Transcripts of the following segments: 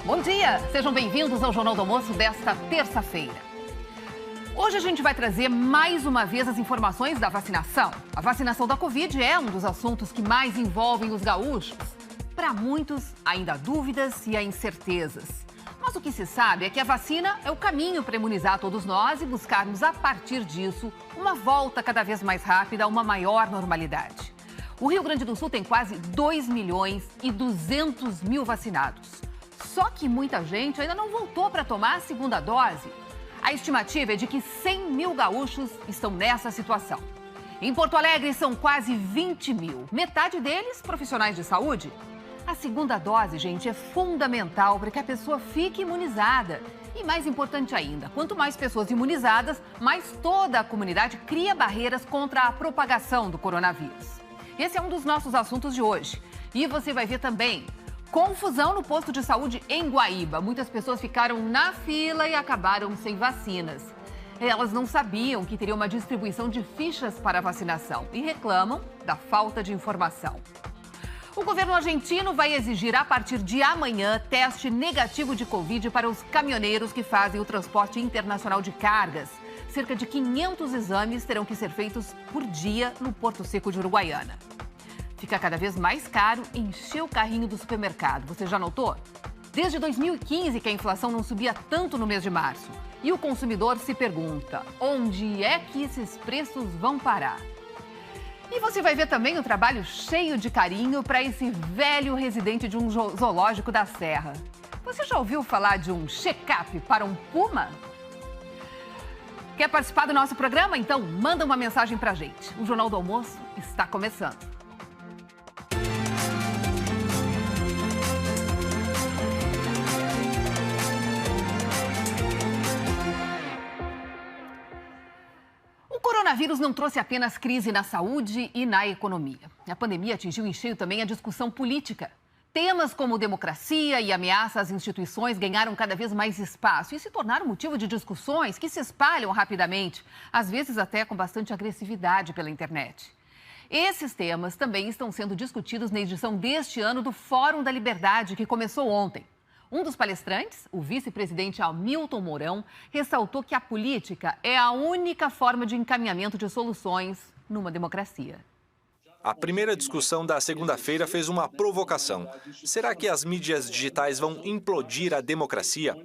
Bom dia, sejam bem-vindos ao Jornal do Almoço desta terça-feira. Hoje a gente vai trazer mais uma vez as informações da vacinação. A vacinação da Covid é um dos assuntos que mais envolvem os gaúchos. Para muitos, ainda há dúvidas e há incertezas. Mas o que se sabe é que a vacina é o caminho para imunizar todos nós e buscarmos, a partir disso, uma volta cada vez mais rápida a uma maior normalidade. O Rio Grande do Sul tem quase 2.200.000 vacinados. Só que muita gente ainda não voltou para tomar a segunda dose. A estimativa é de que 100.000 gaúchos estão nessa situação. Em Porto Alegre são quase 20.000, metade deles profissionais de saúde. A segunda dose, gente, é fundamental para que a pessoa fique imunizada. E mais importante ainda, quanto mais pessoas imunizadas, mais toda a comunidade cria barreiras contra a propagação do coronavírus. Esse é um dos nossos assuntos de hoje. E você vai ver também confusão no posto de saúde em Guaíba. Muitas pessoas ficaram na fila e acabaram sem vacinas. Elas não sabiam que teria uma distribuição de fichas para vacinação e reclamam da falta de informação. O governo argentino vai exigir, a partir de amanhã, teste negativo de Covid para os caminhoneiros que fazem o transporte internacional de cargas. Cerca de 500 exames terão que ser feitos por dia no Porto Seco de Uruguaiana. Fica cada vez mais caro encher o carrinho do supermercado. Você já notou? Desde 2015 que a inflação não subia tanto no mês de março. E o consumidor se pergunta, onde é que esses preços vão parar? E você vai ver também o trabalho cheio de carinho para esse velho residente de um zoológico da Serra. Você já ouviu falar de um check-up para um puma? Quer participar do nosso programa? Então manda uma mensagem para a gente. O Jornal do Almoço está começando. O coronavírus não trouxe apenas crise na saúde e na economia. A pandemia atingiu em cheio também a discussão política. Temas como democracia e ameaça às instituições ganharam cada vez mais espaço e se tornaram motivo de discussões que se espalham rapidamente, às vezes até com bastante agressividade pela internet. Esses temas também estão sendo discutidos na edição deste ano do Fórum da Liberdade, que começou ontem. Um dos palestrantes, o vice-presidente Hamilton Mourão, ressaltou que a política é a única forma de encaminhamento de soluções numa democracia. A primeira discussão da segunda-feira fez uma provocação. Será que as mídias digitais vão implodir a democracia?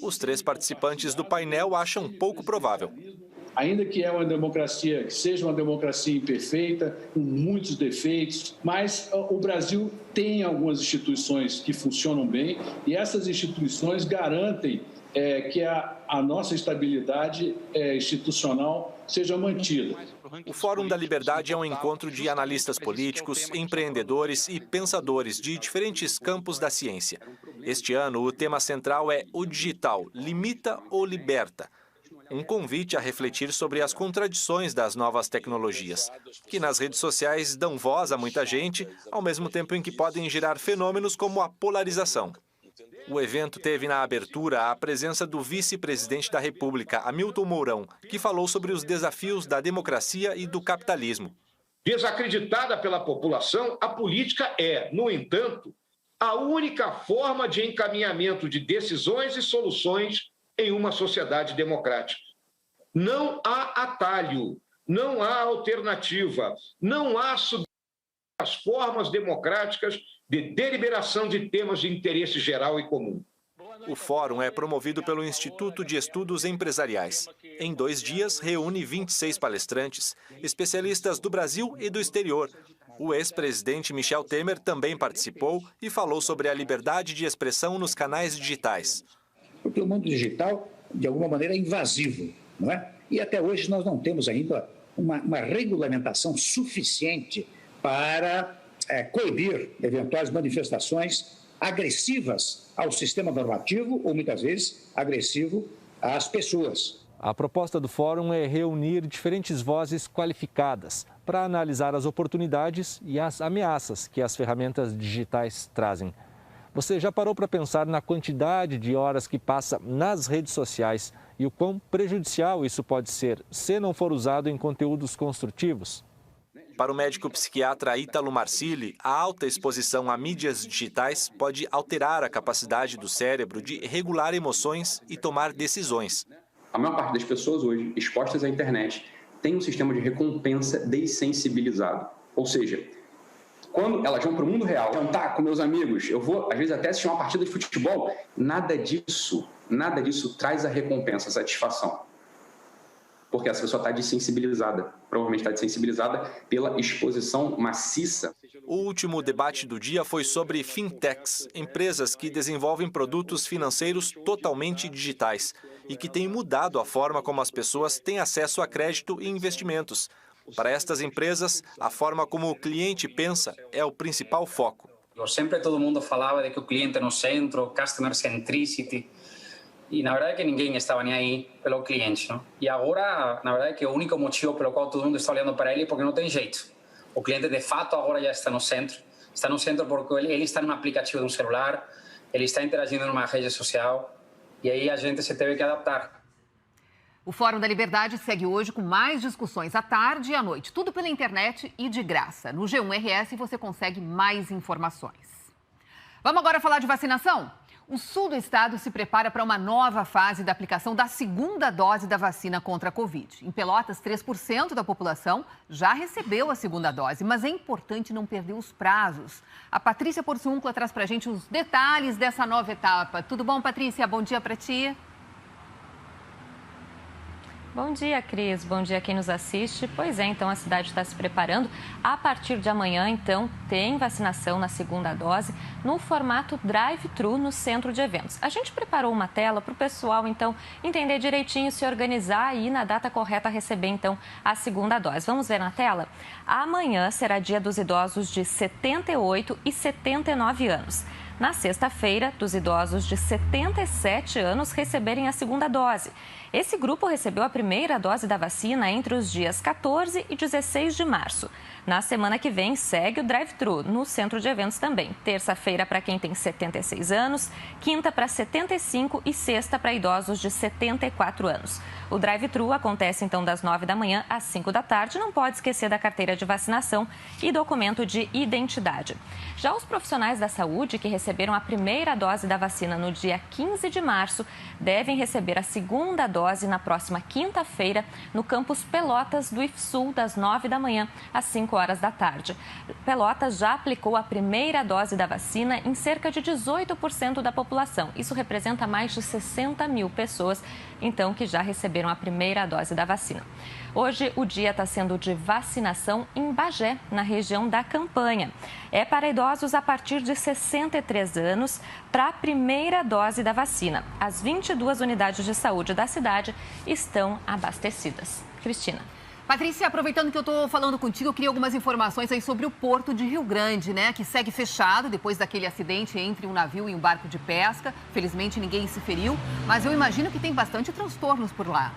Os três participantes do painel acham pouco provável. Ainda que é uma democracia, que seja uma democracia imperfeita, com muitos defeitos, mas o Brasil tem algumas instituições que funcionam bem e essas instituições garantem que a nossa estabilidade institucional seja mantida. O Fórum da Liberdade é um encontro de analistas políticos, empreendedores e pensadores de diferentes campos da ciência. Este ano, o tema central é o digital, limita ou liberta? Um convite a refletir sobre as contradições das novas tecnologias, que nas redes sociais dão voz a muita gente, ao mesmo tempo em que podem gerar fenômenos como a polarização. O evento teve na abertura a presença do vice-presidente da República, Hamilton Mourão, que falou sobre os desafios da democracia e do capitalismo. Desacreditada pela população, a política é, no entanto, a única forma de encaminhamento de decisões e soluções em uma sociedade democrática. Não há atalho, não há alternativa, não há as formas democráticas de deliberação de temas de interesse geral e comum. O fórum é promovido pelo Instituto de Estudos Empresariais. Em 2 dias, reúne 26 palestrantes, especialistas do Brasil e do exterior. O ex-presidente Michel Temer também participou e falou sobre a liberdade de expressão nos canais digitais. Porque o mundo digital, de alguma maneira, é invasivo, não é? E até hoje nós não temos ainda uma regulamentação suficiente para coibir eventuais manifestações agressivas ao sistema normativo ou, muitas vezes, agressivo às pessoas. A proposta do fórum é reunir diferentes vozes qualificadas para analisar as oportunidades e as ameaças que as ferramentas digitais trazem. Você já parou para pensar na quantidade de horas que passa nas redes sociais e o quão prejudicial isso pode ser se não for usado em conteúdos construtivos? Para o médico psiquiatra Ítalo Marsili, a alta exposição a mídias digitais pode alterar a capacidade do cérebro de regular emoções e tomar decisões. A maior parte das pessoas hoje expostas à internet tem um sistema de recompensa dessensibilizado. Ou seja, quando elas vão para o mundo real, jantar com meus amigos, eu vou, às vezes, até assistir uma partida de futebol, nada disso traz a recompensa, a satisfação. Porque essa pessoa está dessensibilizada, provavelmente está dessensibilizada pela exposição maciça. O último debate do dia foi sobre fintechs, empresas que desenvolvem produtos financeiros totalmente digitais e que têm mudado a forma como as pessoas têm acesso a crédito e investimentos. Para estas empresas, a forma como o cliente pensa é o principal foco. Sempre todo mundo falava de que o cliente é no centro, customer centricity, e na verdade que ninguém estava nem aí pelo cliente, não? E agora, na verdade que o único motivo pelo qual todo mundo está olhando para ele é porque não tem jeito. O cliente de fato agora já está no centro porque ele está num aplicativo de um celular, ele está interagindo numa rede social, e aí a gente se teve que adaptar. O Fórum da Liberdade segue hoje com mais discussões à tarde e à noite. Tudo pela internet e de graça. No G1 RS você consegue mais informações. Vamos agora falar de vacinação? O sul do estado se prepara para uma nova fase da aplicação da segunda dose da vacina contra a Covid. Em Pelotas, 3% da população já recebeu a segunda dose, mas é importante não perder os prazos. A Patrícia Porciúncula traz para a gente os detalhes dessa nova etapa. Tudo bom, Patrícia? Bom dia para ti. Bom dia, Cris. Bom dia a quem nos assiste. Pois é, então a cidade está se preparando. A partir de amanhã, então, tem vacinação na segunda dose no formato drive-thru no centro de eventos. A gente preparou uma tela para o pessoal, então, entender direitinho, se organizar e ir na data correta receber, então, a segunda dose. Vamos ver na tela? Amanhã será dia dos idosos de 78 e 79 anos. Na sexta-feira, dos idosos de 77 anos receberem a segunda dose. Esse grupo recebeu a primeira dose da vacina entre os dias 14 e 16 de março. Na semana que vem, segue o drive-thru no centro de eventos também. Terça-feira para quem tem 76 anos, quinta para 75 e sexta para idosos de 74 anos. O drive-thru acontece então das 9 da manhã às 5 da tarde. Não pode esquecer da carteira de vacinação e documento de identidade. Já os profissionais da saúde que receberam a primeira dose da vacina no dia 15 de março devem receber a segunda dose na próxima quinta-feira no campus Pelotas do IFSUL, das 9 da manhã às 5 horas da tarde. Pelotas já aplicou a primeira dose da vacina em cerca de 18% da população. Isso representa mais de 60 mil pessoas, então, que já receberam a primeira dose da vacina. Hoje, o dia está sendo de vacinação em Bagé, na região da Campanha. É para idosos a partir de 63 anos para a primeira dose da vacina. As 22 unidades de saúde da cidade estão abastecidas. Cristina. Patrícia, aproveitando que eu estou falando contigo, eu queria algumas informações aí sobre o Porto de Rio Grande, né? Que segue fechado depois daquele acidente entre um navio e um barco de pesca. Felizmente ninguém se feriu, mas eu imagino que tem bastante transtornos por lá.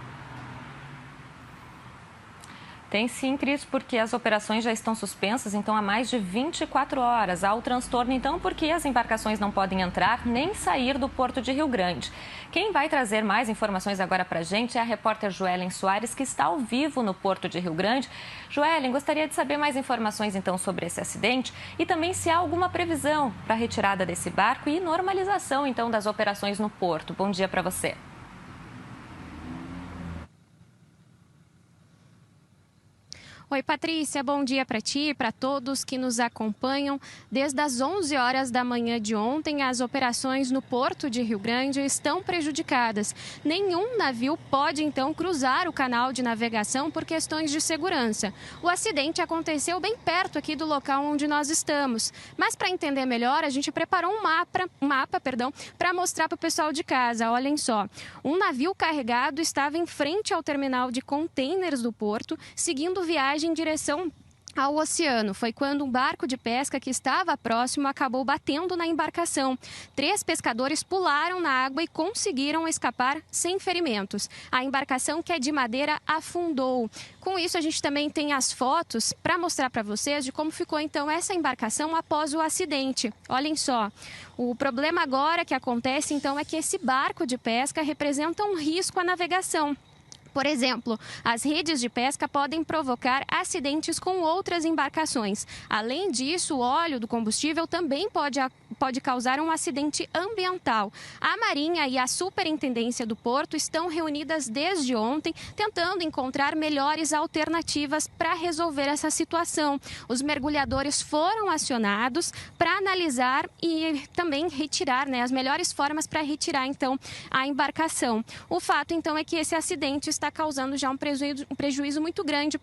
Tem sim, Cris, porque as operações já estão suspensas, então há mais de 24 horas. Há o transtorno, então, porque as embarcações não podem entrar nem sair do Porto de Rio Grande. Quem vai trazer mais informações agora para a gente é a repórter Joellen Soares, que está ao vivo no Porto de Rio Grande. Joellen, gostaria de saber mais informações, então, sobre esse acidente e também se há alguma previsão para a retirada desse barco e normalização, então, das operações no Porto. Bom dia para você. Oi, Patrícia, bom dia para ti e para todos que nos acompanham. Desde as 11 horas da manhã de ontem, as operações no Porto de Rio Grande estão prejudicadas. Nenhum navio pode, então, cruzar o canal de navegação por questões de segurança. O acidente aconteceu bem perto aqui do local onde nós estamos. Mas, para entender melhor, a gente preparou um mapa para mostrar para o pessoal de casa. Olhem só, um navio carregado estava em frente ao terminal de contêineres do Porto, seguindo viagem em direção ao oceano. Foi quando um barco de pesca que estava próximo acabou batendo na embarcação. 3 pescadores pularam na água e conseguiram escapar sem ferimentos. A embarcação, que é de madeira, afundou. Com isso, a gente também tem as fotos para mostrar para vocês de como ficou então essa embarcação após o acidente. Olhem só, o problema agora que acontece então é que esse barco de pesca representa um risco à navegação. Por exemplo, as redes de pesca podem provocar acidentes com outras embarcações. Além disso, o óleo do combustível também pode causar um acidente ambiental. A Marinha e a Superintendência do Porto estão reunidas desde ontem, tentando encontrar melhores alternativas para resolver essa situação. Os mergulhadores foram acionados para analisar e também retirar, as melhores formas para retirar, então, a embarcação. O fato, então, é que esse acidente está causando já um prejuízo muito grande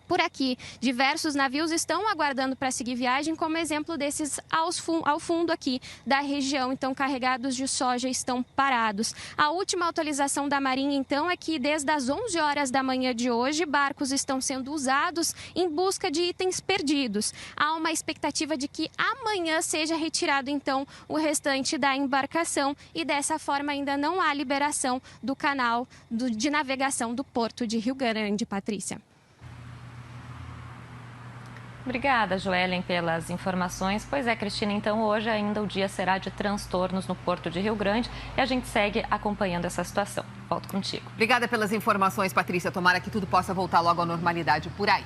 por aqui. Diversos navios estão aguardando para seguir viagem, como exemplo desses ao fundo aqui da região, então carregados de soja estão parados. A última atualização da Marinha, então, é que desde as 11 horas da manhã de hoje, barcos estão sendo usados em busca de itens perdidos. Há uma expectativa de que amanhã seja retirado, então, o restante da embarcação e dessa forma ainda não há liberação do canal de navegação do Porto de Rio Grande, Patrícia. Obrigada, Joellen, pelas informações. Pois é, Cristina, então hoje ainda o dia será de transtornos no Porto de Rio Grande e a gente segue acompanhando essa situação. Volto contigo. Obrigada pelas informações, Patrícia. Tomara que tudo possa voltar logo à normalidade por aí.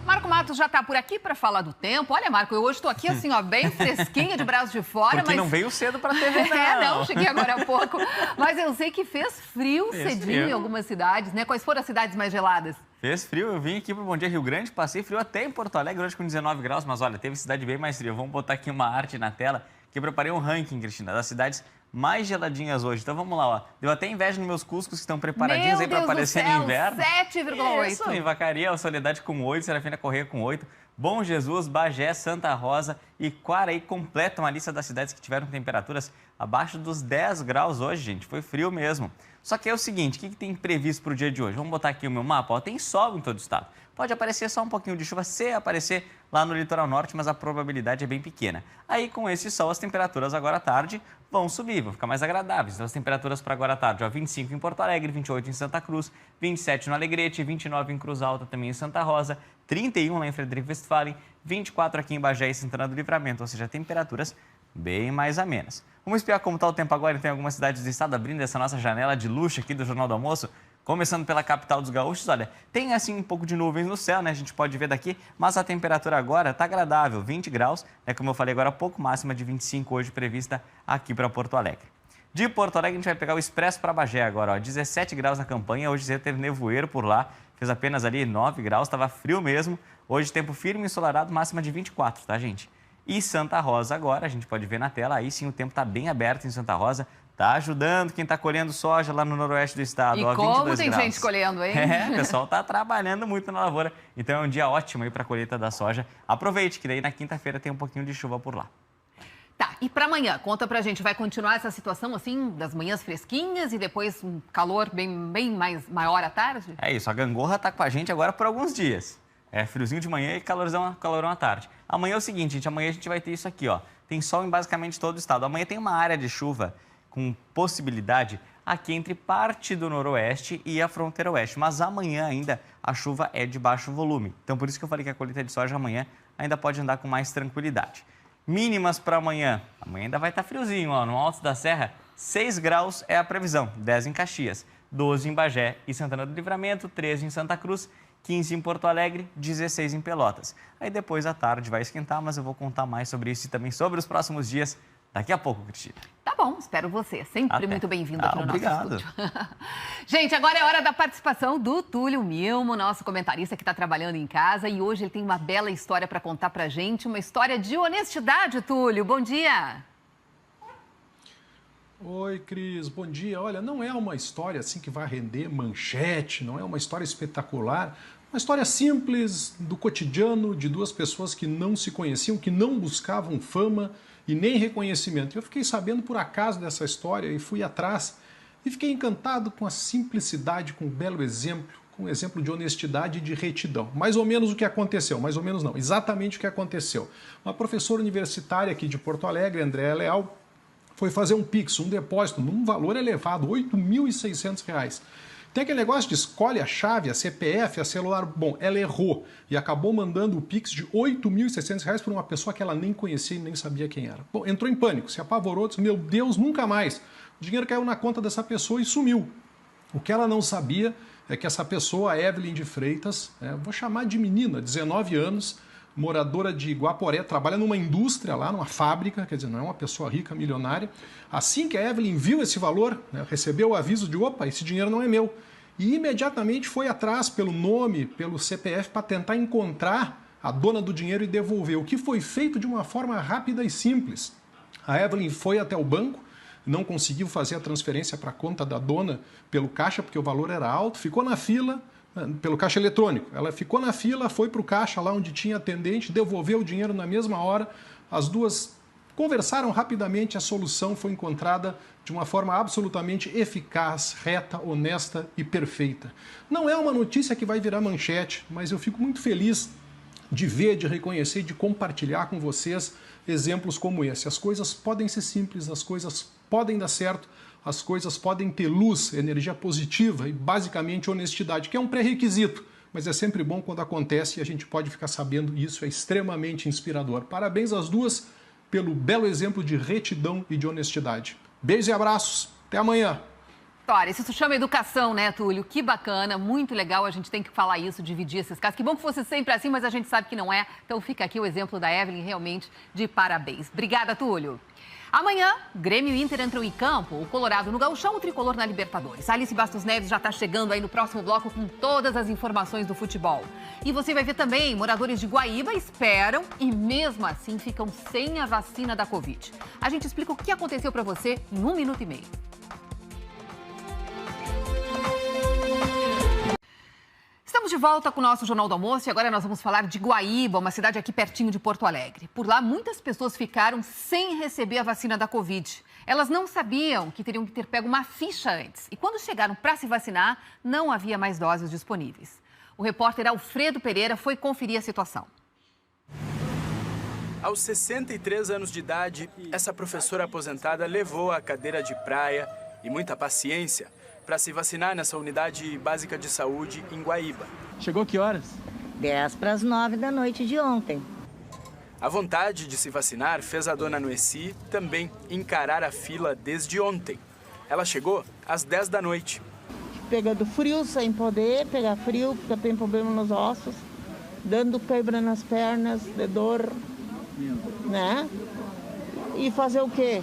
Marco Matos já está por aqui para falar do tempo. Olha, Marco, eu hoje estou aqui assim, bem fresquinha, de braço de fora. Porque não veio cedo para a TV, não. Cheguei agora há pouco. Mas eu sei que fez frio cedinho em algumas cidades, né? Quais foram as cidades mais geladas? Fez frio, eu vim aqui para o Bom Dia Rio Grande, passei frio até em Porto Alegre, hoje com 19 graus, mas olha, teve cidade bem mais fria. Vamos botar aqui uma arte na tela, que eu preparei um ranking, Cristina, das cidades mais geladinhas hoje. Então vamos lá, ó. Deu até inveja nos meus cuscos que estão preparadinhos aí para aparecer no inverno. 7,8. Isso, em Vacaria, Soledade com 8, Serafina Corrêa com 8. Bom Jesus, Bagé, Santa Rosa e Quaraí completam a lista das cidades que tiveram temperaturas abaixo dos 10 graus hoje, gente. Foi frio mesmo. Só que é o seguinte, o que tem previsto para o dia de hoje? Vamos botar aqui o meu mapa. Ó, tem sol em todo o estado. Pode aparecer só um pouquinho de chuva, se aparecer lá no litoral norte, mas a probabilidade é bem pequena. Aí, com esse sol, as temperaturas agora à tarde vão subir, vão ficar mais agradáveis. Então, as temperaturas para agora à tarde, ó, 25 em Porto Alegre, 28 em Santa Cruz, 27 no Alegrete, 29 em Cruz Alta, também em Santa Rosa, 31 lá em Frederico Westphalen, 24 aqui em Bagé e Santana do Livramento, ou seja, temperaturas bem mais amenas. Vamos espiar como está o tempo agora, então, em algumas cidades do estado, abrindo essa nossa janela de luxo aqui do Jornal do Almoço. Começando pela capital dos gaúchos, olha, tem assim um pouco de nuvens no céu, né? A gente pode ver daqui, mas a temperatura agora está agradável, 20 graus, né? Como eu falei agora há pouco, máxima de 25 hoje prevista aqui para Porto Alegre. De Porto Alegre a gente vai pegar o Expresso para Bagé agora, ó, 17 graus na campanha, hoje cedo teve nevoeiro por lá, fez apenas ali 9 graus, estava frio mesmo. Hoje tempo firme e ensolarado, máxima de 24, tá, gente? E Santa Rosa agora, a gente pode ver na tela, aí sim o tempo está bem aberto em Santa Rosa. Tá ajudando quem está colhendo soja lá no noroeste do estado. E ó, como tem graus. Gente colhendo, hein? É, o pessoal está trabalhando muito na lavoura. Então é um dia ótimo aí para a colheita da soja. Aproveite que daí na quinta-feira tem um pouquinho de chuva por lá. Tá, e para amanhã, conta pra gente, vai continuar essa situação assim, das manhãs fresquinhas e depois um calor bem maior à tarde? É isso, a gangorra tá com a gente agora por alguns dias. É friozinho de manhã e calorão à tarde. Amanhã é o seguinte, gente, amanhã a gente vai ter isso aqui, ó. Tem sol em basicamente todo o estado. Amanhã tem uma área de chuva com possibilidade aqui entre parte do noroeste e a fronteira oeste. Mas amanhã ainda a chuva é de baixo volume. Então, por isso que eu falei que a colheita de soja amanhã ainda pode andar com mais tranquilidade. Mínimas para amanhã. Amanhã ainda vai estar friozinho, ó. No Alto da Serra, 6 graus é a previsão. 10 em Caxias, 12 em Bagé e Santana do Livramento, 13 em Santa Cruz, 15 em Porto Alegre, 16 em Pelotas. Aí depois à tarde vai esquentar, mas eu vou contar mais sobre isso e também sobre os próximos dias daqui a pouco, Cristina. Tá bom, espero você. Sempre muito bem-vindo aqui no nosso estúdio. Gente, agora é hora da participação do Túlio Milmo, nosso comentarista que está trabalhando em casa. E hoje ele tem uma bela história para contar pra gente, uma história de honestidade, Túlio. Bom dia! Oi, Cris, bom dia. Olha, não é uma história assim que vai render manchete, não é uma história espetacular. Uma história simples, do cotidiano, de duas pessoas que não se conheciam, que não buscavam fama e nem reconhecimento. Eu fiquei sabendo por acaso dessa história e fui atrás e fiquei encantado com a simplicidade, com um belo exemplo, com um exemplo de honestidade e de retidão. Mais ou menos o que aconteceu, mais ou menos não, exatamente o que aconteceu. Uma professora universitária aqui de Porto Alegre, Andréa Leal, foi fazer um Pix, um depósito, num valor elevado, R$ 8.600. Tem aquele negócio de escolhe a chave, a CPF, a celular. Bom, ela errou e acabou mandando o Pix de R$ 8.600 para uma pessoa que ela nem conhecia e nem sabia quem era. Bom, entrou em pânico, se apavorou, disse, meu Deus, nunca mais. O dinheiro caiu na conta dessa pessoa e sumiu. O que ela não sabia é que essa pessoa, a Evelyn de Freitas, vou chamar de menina, 19 anos, moradora de Guaporé, trabalha numa indústria lá, numa fábrica, quer dizer, não é uma pessoa rica, milionária. Assim que a Evelyn viu esse valor, recebeu o aviso de, opa, esse dinheiro não é meu. E imediatamente foi atrás pelo nome, pelo CPF, para tentar encontrar a dona do dinheiro e devolver. O que foi feito de uma forma rápida e simples. A Evelyn foi até o banco, não conseguiu fazer a transferência para a conta da dona pelo caixa, porque o valor era alto, ficou na fila, pelo caixa eletrônico. Ela ficou na fila, foi para o caixa lá onde tinha atendente, devolveu o dinheiro na mesma hora. As duas conversaram rapidamente, a solução foi encontrada de uma forma absolutamente eficaz, reta, honesta e perfeita. Não é uma notícia que vai virar manchete, mas eu fico muito feliz de ver, de reconhecer, de compartilhar com vocês exemplos como esse. As coisas podem ser simples, as coisas podem dar certo, as coisas podem ter luz, energia positiva e, basicamente, honestidade, que é um pré-requisito, mas é sempre bom quando acontece e a gente pode ficar sabendo, e isso é extremamente inspirador. Parabéns às duas pelo belo exemplo de retidão e de honestidade. Beijos e abraços. Até amanhã. História, isso se chama educação, né, Túlio? Que bacana, muito legal, a gente tem que falar isso, dividir esses casos. Que bom que fosse sempre assim, mas a gente sabe que não é. Então fica aqui o exemplo da Evelyn, realmente de parabéns. Obrigada, Túlio. Amanhã, Grêmio e Inter entram em campo, o Colorado no Gauchão, o Tricolor na Libertadores. Alice Bastos Neves já está chegando aí no próximo bloco com todas as informações do futebol. E você vai ver também, moradores de Guaíba esperam e mesmo assim ficam sem a vacina da Covid. A gente explica o que aconteceu para você em 1 minuto e meio. Estamos de volta com o nosso Jornal do Almoço e agora nós vamos falar de Guaíba, uma cidade aqui pertinho de Porto Alegre. Por lá, muitas pessoas ficaram sem receber a vacina da Covid. Elas não sabiam que teriam que ter pego uma ficha antes. E quando chegaram para se vacinar, não havia mais doses disponíveis. O repórter Alfredo Pereira foi conferir a situação. Aos 63 anos de idade, essa professora aposentada levou a cadeira de praia e muita paciência para se vacinar nessa unidade básica de saúde em Guaíba. Chegou que horas? 10:50 da noite de ontem. A vontade de se vacinar fez a dona Noeci também encarar a fila desde ontem. Ela chegou às 10 da noite. Pegando frio sem poder pegar frio, porque eu tenho problema nos ossos, dando quebra nas pernas, de dor, né? E fazer o quê?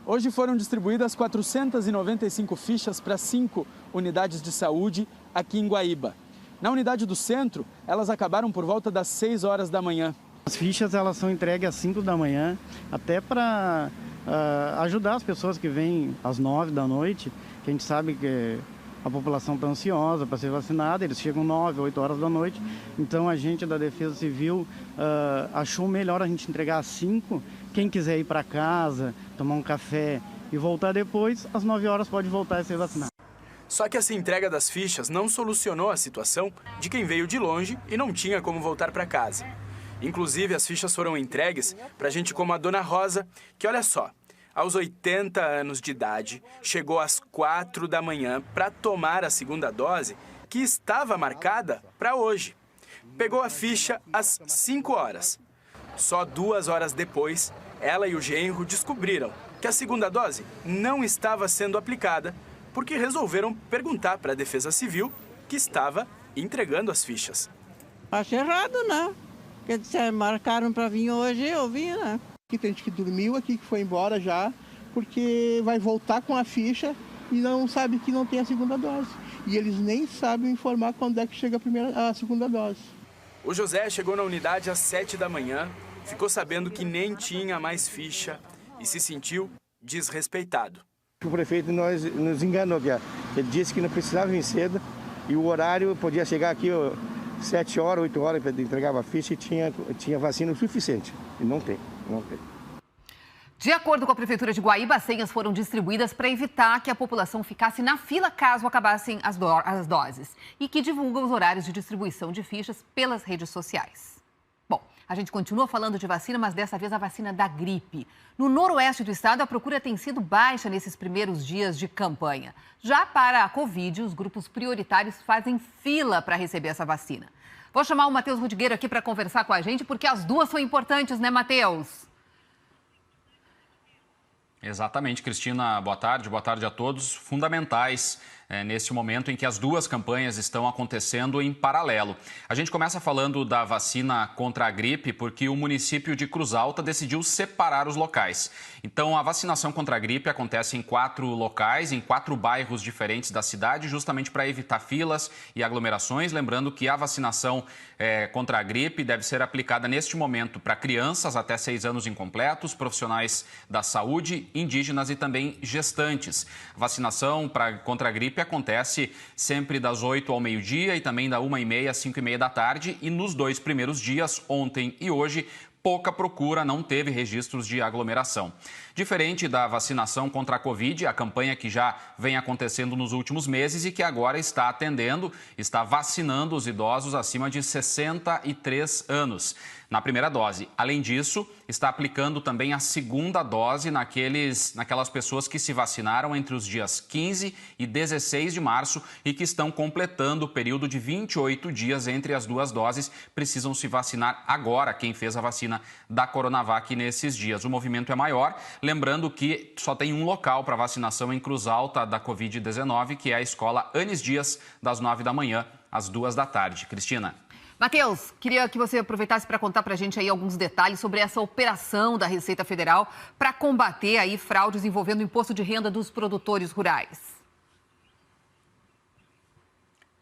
Hoje foram distribuídas 495 fichas para 5 unidades de saúde aqui em Guaíba. Na unidade do centro, elas acabaram por volta das 6 horas da manhã. As fichas elas são entregues às 5 da manhã, até para ajudar as pessoas que vêm às 9 da noite, que a gente sabe que a população está ansiosa para ser vacinada, eles chegam 9, 8 horas da noite. Então a gente da Defesa Civil achou melhor a gente entregar às 5. Quem quiser ir para casa, tomar um café e voltar depois, às 9 horas pode voltar a ser vacinado. Só que essa entrega das fichas não solucionou a situação de quem veio de longe e não tinha como voltar para casa. Inclusive, as fichas foram entregues para gente como a Dona Rosa, que olha só, aos 80 anos de idade, chegou às 4 da manhã para tomar a segunda dose, que estava marcada para hoje. Pegou a ficha às 5 horas. Só 2 horas depois, ela e o genro descobriram que a segunda dose não estava sendo aplicada, porque resolveram perguntar para a Defesa Civil, que estava entregando as fichas. Acho errado, né? Porque se marcaram para vir hoje, eu vim, né? Aqui tem gente que dormiu aqui, que foi embora já, porque vai voltar com a ficha e não sabe que não tem a segunda dose. E eles nem sabem informar quando é que chega a segunda dose. O José chegou na unidade às 7 da manhã, ficou sabendo que nem tinha mais ficha e se sentiu desrespeitado. O prefeito nos enganou, ele disse que não precisava vir cedo e o horário podia chegar aqui 7 horas, 8 horas, para entregar a ficha e tinha vacina o suficiente. E não tem. De acordo com a Prefeitura de Guaíba, as senhas foram distribuídas para evitar que a população ficasse na fila caso acabassem as doses e que divulgam os horários de distribuição de fichas pelas redes sociais. Bom, a gente continua falando de vacina, mas dessa vez a vacina da gripe. No noroeste do estado, a procura tem sido baixa nesses primeiros dias de campanha. Já para a Covid, os grupos prioritários fazem fila para receber essa vacina. Vou chamar o Matheus Rudigueiro aqui para conversar com a gente, porque as duas são importantes, né, Matheus? Exatamente, Cristina. Boa tarde a todos. Fundamentais neste momento em que as duas campanhas estão acontecendo em paralelo. A gente começa falando da vacina contra a gripe porque o município de Cruz Alta decidiu separar os locais. Então, a vacinação contra a gripe acontece em 4 locais, em 4 bairros diferentes da cidade, justamente para evitar filas e aglomerações. Lembrando que a vacinação contra a gripe deve ser aplicada neste momento para crianças até 6 anos incompletos, profissionais da saúde, indígenas e também gestantes. A vacinação contra a gripe acontece sempre das 8 ao meio-dia e também da 1h30 às 5h30 da tarde. E nos 2 primeiros dias, ontem e hoje, pouca procura, não teve registros de aglomeração. Diferente da vacinação contra a Covid, a campanha que já vem acontecendo nos últimos meses e que agora está vacinando os idosos acima de 63 anos na primeira dose. Além disso, está aplicando também a segunda dose naquelas pessoas que se vacinaram entre os dias 15 e 16 de março e que estão completando o período de 28 dias entre as 2 doses. Precisam se vacinar agora quem fez a vacina da Coronavac nesses dias. O movimento é maior, lembrando que só tem um local para vacinação em Cruz Alta da Covid-19, que é a Escola Anis Dias, das 9 da manhã às 2 da tarde. Cristina. Matheus, queria que você aproveitasse para contar para a gente aí alguns detalhes sobre essa operação da Receita Federal para combater aí fraudes envolvendo o imposto de renda dos produtores rurais.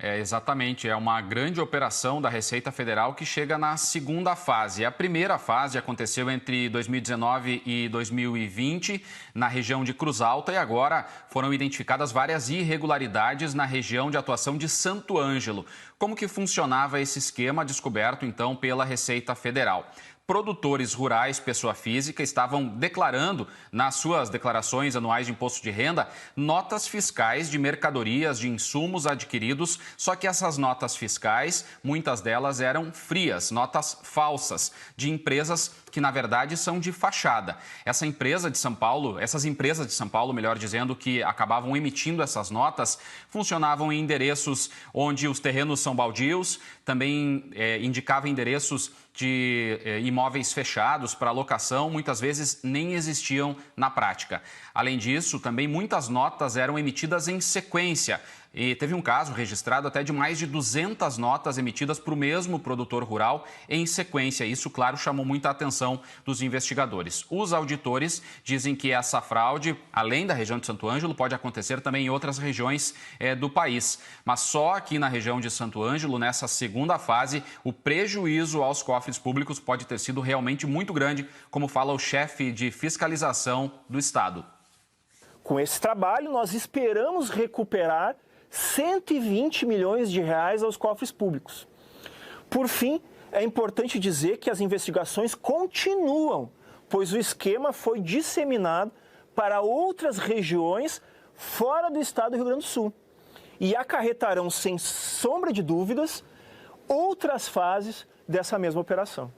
Exatamente, é uma grande operação da Receita Federal que chega na segunda fase. A primeira fase aconteceu entre 2019 e 2020 na região de Cruz Alta e agora foram identificadas várias irregularidades na região de atuação de Santo Ângelo. Como que funcionava esse esquema descoberto então pela Receita Federal? Produtores rurais, pessoa física, estavam declarando nas suas declarações anuais de imposto de renda notas fiscais de mercadorias, de insumos adquiridos, só que essas notas fiscais, muitas delas eram frias, notas falsas, de empresas que na verdade são de fachada. Essas empresas de São Paulo, melhor dizendo, que acabavam emitindo essas notas, funcionavam em endereços onde os terrenos são baldios, também indicavam endereços de imóveis fechados para locação, muitas vezes nem existiam na prática. Além disso, também muitas notas eram emitidas em sequência. E teve um caso registrado até de mais de 200 notas emitidas para o mesmo produtor rural em sequência. Isso, claro, chamou muita atenção dos investigadores. Os auditores dizem que essa fraude, além da região de Santo Ângelo, pode acontecer também em outras regiões do país. Mas só aqui na região de Santo Ângelo, nessa segunda fase, o prejuízo aos cofres públicos pode ter sido realmente muito grande, como fala o chefe de fiscalização do Estado. Com esse trabalho, nós esperamos recuperar 120 milhões de reais aos cofres públicos. Por fim, é importante dizer que as investigações continuam, pois o esquema foi disseminado para outras regiões fora do estado do Rio Grande do Sul e acarretarão, sem sombra de dúvidas, outras fases dessa mesma operação.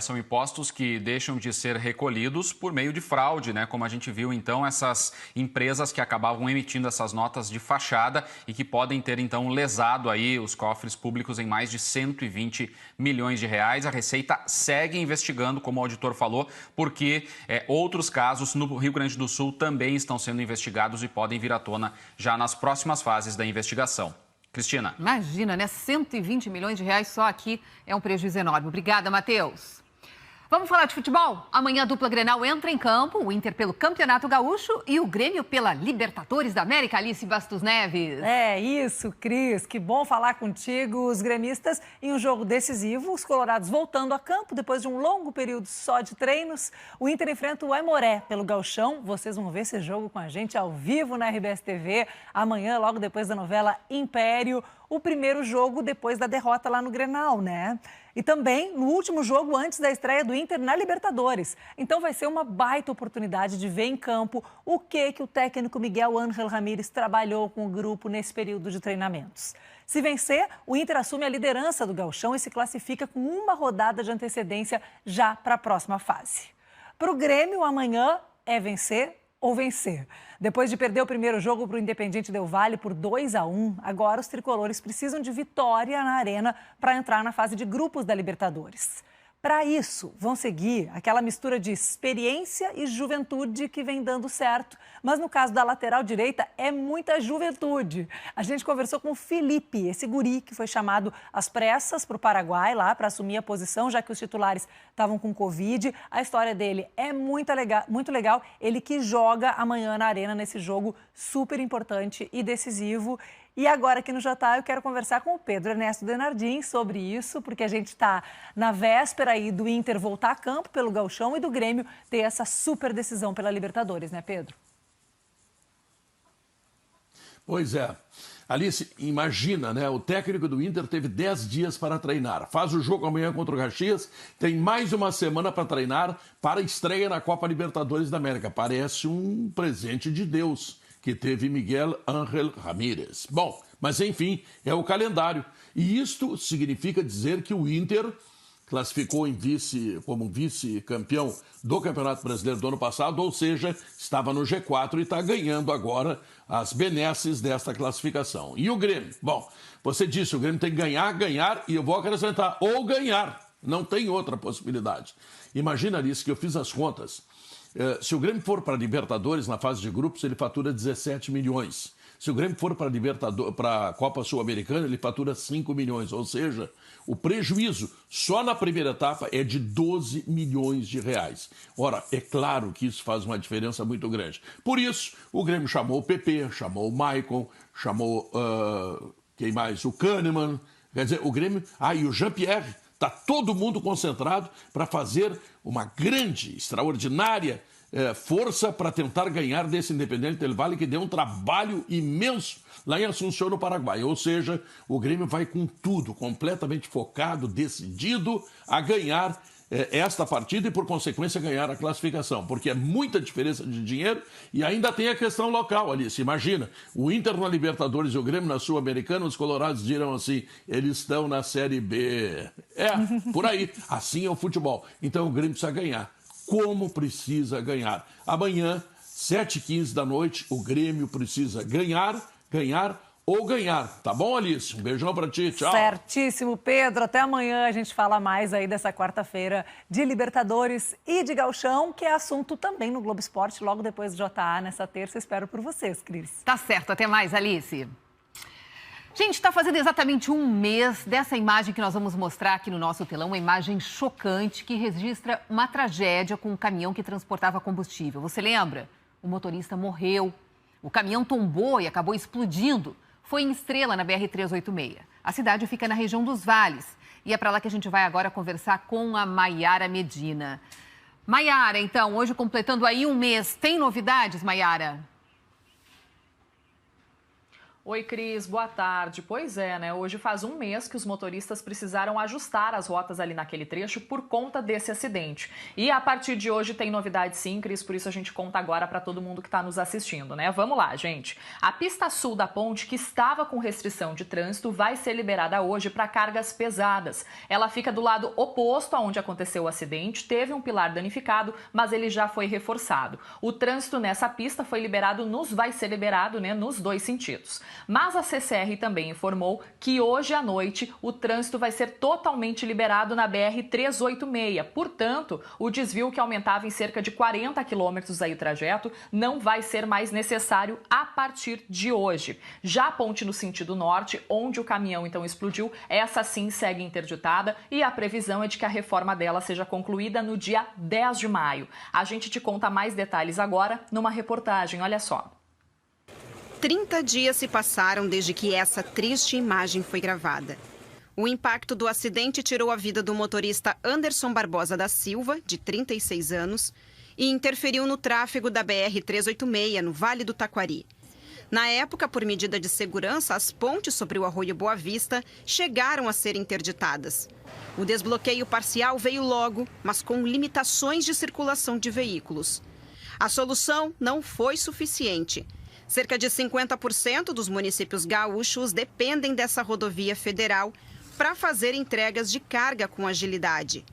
São impostos que deixam de ser recolhidos por meio de fraude, né? Como a gente viu, então, essas empresas que acabavam emitindo essas notas de fachada e que podem ter, então, lesado aí os cofres públicos em mais de 120 milhões de reais. A Receita segue investigando, como o auditor falou, porque outros casos no Rio Grande do Sul também estão sendo investigados e podem vir à tona já nas próximas fases da investigação. Cristina. Imagina, né? 120 milhões de reais só aqui é um prejuízo enorme. Obrigada, Matheus. Vamos falar de futebol? Amanhã a dupla Grenal entra em campo, o Inter pelo Campeonato Gaúcho e o Grêmio pela Libertadores da América. Alice Bastos Neves. É isso, Cris. Que bom falar contigo. Os gremistas em um jogo decisivo, os colorados voltando a campo depois de um longo período só de treinos. O Inter enfrenta o Aimoré pelo Gauchão. Vocês vão ver esse jogo com a gente ao vivo na RBS TV. Amanhã, logo depois da novela Império, o primeiro jogo depois da derrota lá no Grenal, né? E também no último jogo antes da estreia do Inter na Libertadores. Então vai ser uma baita oportunidade de ver em campo o que o técnico Miguel Ángel Ramírez trabalhou com o grupo nesse período de treinamentos. Se vencer, o Inter assume a liderança do Gauchão e se classifica com uma rodada de antecedência já para a próxima fase. Para o Grêmio, amanhã é vencer ou vencer. Depois de perder o primeiro jogo para o Independiente Del Valle por 2-1, agora os tricolores precisam de vitória na Arena para entrar na fase de grupos da Libertadores. Para isso, vão seguir aquela mistura de experiência e juventude que vem dando certo. Mas no caso da lateral direita, é muita juventude. A gente conversou com o Felipe, esse guri que foi chamado às pressas para o Paraguai, lá para assumir a posição, já que os titulares estavam com Covid. A história dele é muito legal. Ele que joga amanhã na Arena nesse jogo super importante e decisivo. E agora aqui no JA eu quero conversar com o Pedro Ernesto Denardim sobre isso, porque a gente está na véspera aí do Inter voltar a campo pelo Gauchão e do Grêmio ter essa super decisão pela Libertadores, né, Pedro? Pois é. Alice, imagina, né? O técnico do Inter teve 10 dias para treinar. Faz o jogo amanhã contra o Caxias, tem mais uma semana para treinar para a estreia na Copa Libertadores da América. Parece um presente de Deus que teve Miguel Ángel Ramírez. Bom, mas enfim, é o calendário. E isto significa dizer que o Inter classificou como vice-campeão do Campeonato Brasileiro do ano passado, ou seja, estava no G4 e está ganhando agora as benesses desta classificação. E o Grêmio? Bom, você disse, o Grêmio tem que ganhar, e eu vou acrescentar, ou ganhar. Não tem outra possibilidade. Imagina isso, que eu fiz as contas. Se o Grêmio for para a Libertadores na fase de grupos, ele fatura 17 milhões. Se o Grêmio for para a Copa Sul-Americana, ele fatura 5 milhões. Ou seja, o prejuízo só na primeira etapa é de 12 milhões de reais. Ora, é claro que isso faz uma diferença muito grande. Por isso, o Grêmio chamou o PP, chamou o Maicon, chamou quem mais? O Kahneman. Quer dizer, o Grêmio... e o Jean-Pierre. Está todo mundo concentrado para fazer uma grande, extraordinária força para tentar ganhar desse Independente del Valle, que deu um trabalho imenso lá em Assunção, no Paraguai. Ou seja, o Grêmio vai com tudo, completamente focado, decidido a ganhar esta partida e, por consequência, ganhar a classificação, porque é muita diferença de dinheiro e ainda tem a questão local ali. Se imagina, o Inter na Libertadores e o Grêmio na Sul-Americana, os colorados dirão assim, eles estão na Série B. Por aí. Assim é o futebol. Então o Grêmio precisa ganhar. Como precisa ganhar? Amanhã, 7h15 da noite, o Grêmio precisa ganhar ou ganhar. Tá bom, Alice? Um beijão pra ti, tchau. Certíssimo, Pedro. Até amanhã a gente fala mais aí dessa quarta-feira de Libertadores e de Gauchão, que é assunto também no Globo Esporte, logo depois do JA, nessa terça. Espero por vocês, Cris. Tá certo. Até mais, Alice. Gente, está fazendo exatamente um mês dessa imagem que nós vamos mostrar aqui no nosso telão, uma imagem chocante que registra uma tragédia com um caminhão que transportava combustível. Você lembra? O motorista morreu, o caminhão tombou e acabou explodindo. Foi em Estrela, na BR-386. A cidade fica na região dos Vales. E é para lá que a gente vai agora conversar com a Maiara Medina. Maiara, então, hoje completando aí um mês. Tem novidades, Maiara? Oi, Cris, boa tarde. Pois é, né? Hoje faz um mês que os motoristas precisaram ajustar as rotas ali naquele trecho por conta desse acidente. E a partir de hoje tem novidade sim, Cris, por isso a gente conta agora para todo mundo que está nos assistindo, né? Vamos lá, gente. A pista sul da ponte, que estava com restrição de trânsito, vai ser liberada hoje para cargas pesadas. Ela fica do lado oposto aonde aconteceu o acidente, teve um pilar danificado, mas ele já foi reforçado. O trânsito nessa pista vai ser liberado, né, nos dois sentidos. Mas a CCR também informou que hoje à noite o trânsito vai ser totalmente liberado na BR-386. Portanto, o desvio que aumentava em cerca de 40 quilômetros aí o trajeto não vai ser mais necessário a partir de hoje. Já a ponte no sentido norte, onde o caminhão então explodiu, essa sim segue interditada e a previsão é de que a reforma dela seja concluída no dia 10 de maio. A gente te conta mais detalhes agora numa reportagem, olha só. 30 dias se passaram desde que essa triste imagem foi gravada. O impacto do acidente tirou a vida do motorista Anderson Barbosa da Silva, de 36 anos, e interferiu no tráfego da BR-386, no Vale do Taquari. Na época, por medida de segurança, as pontes sobre o Arroio Boa Vista chegaram a ser interditadas. O desbloqueio parcial veio logo, mas com limitações de circulação de veículos. A solução não foi suficiente. Cerca de 50% dos municípios gaúchos dependem dessa rodovia federal para fazer entregas de carga com agilidade.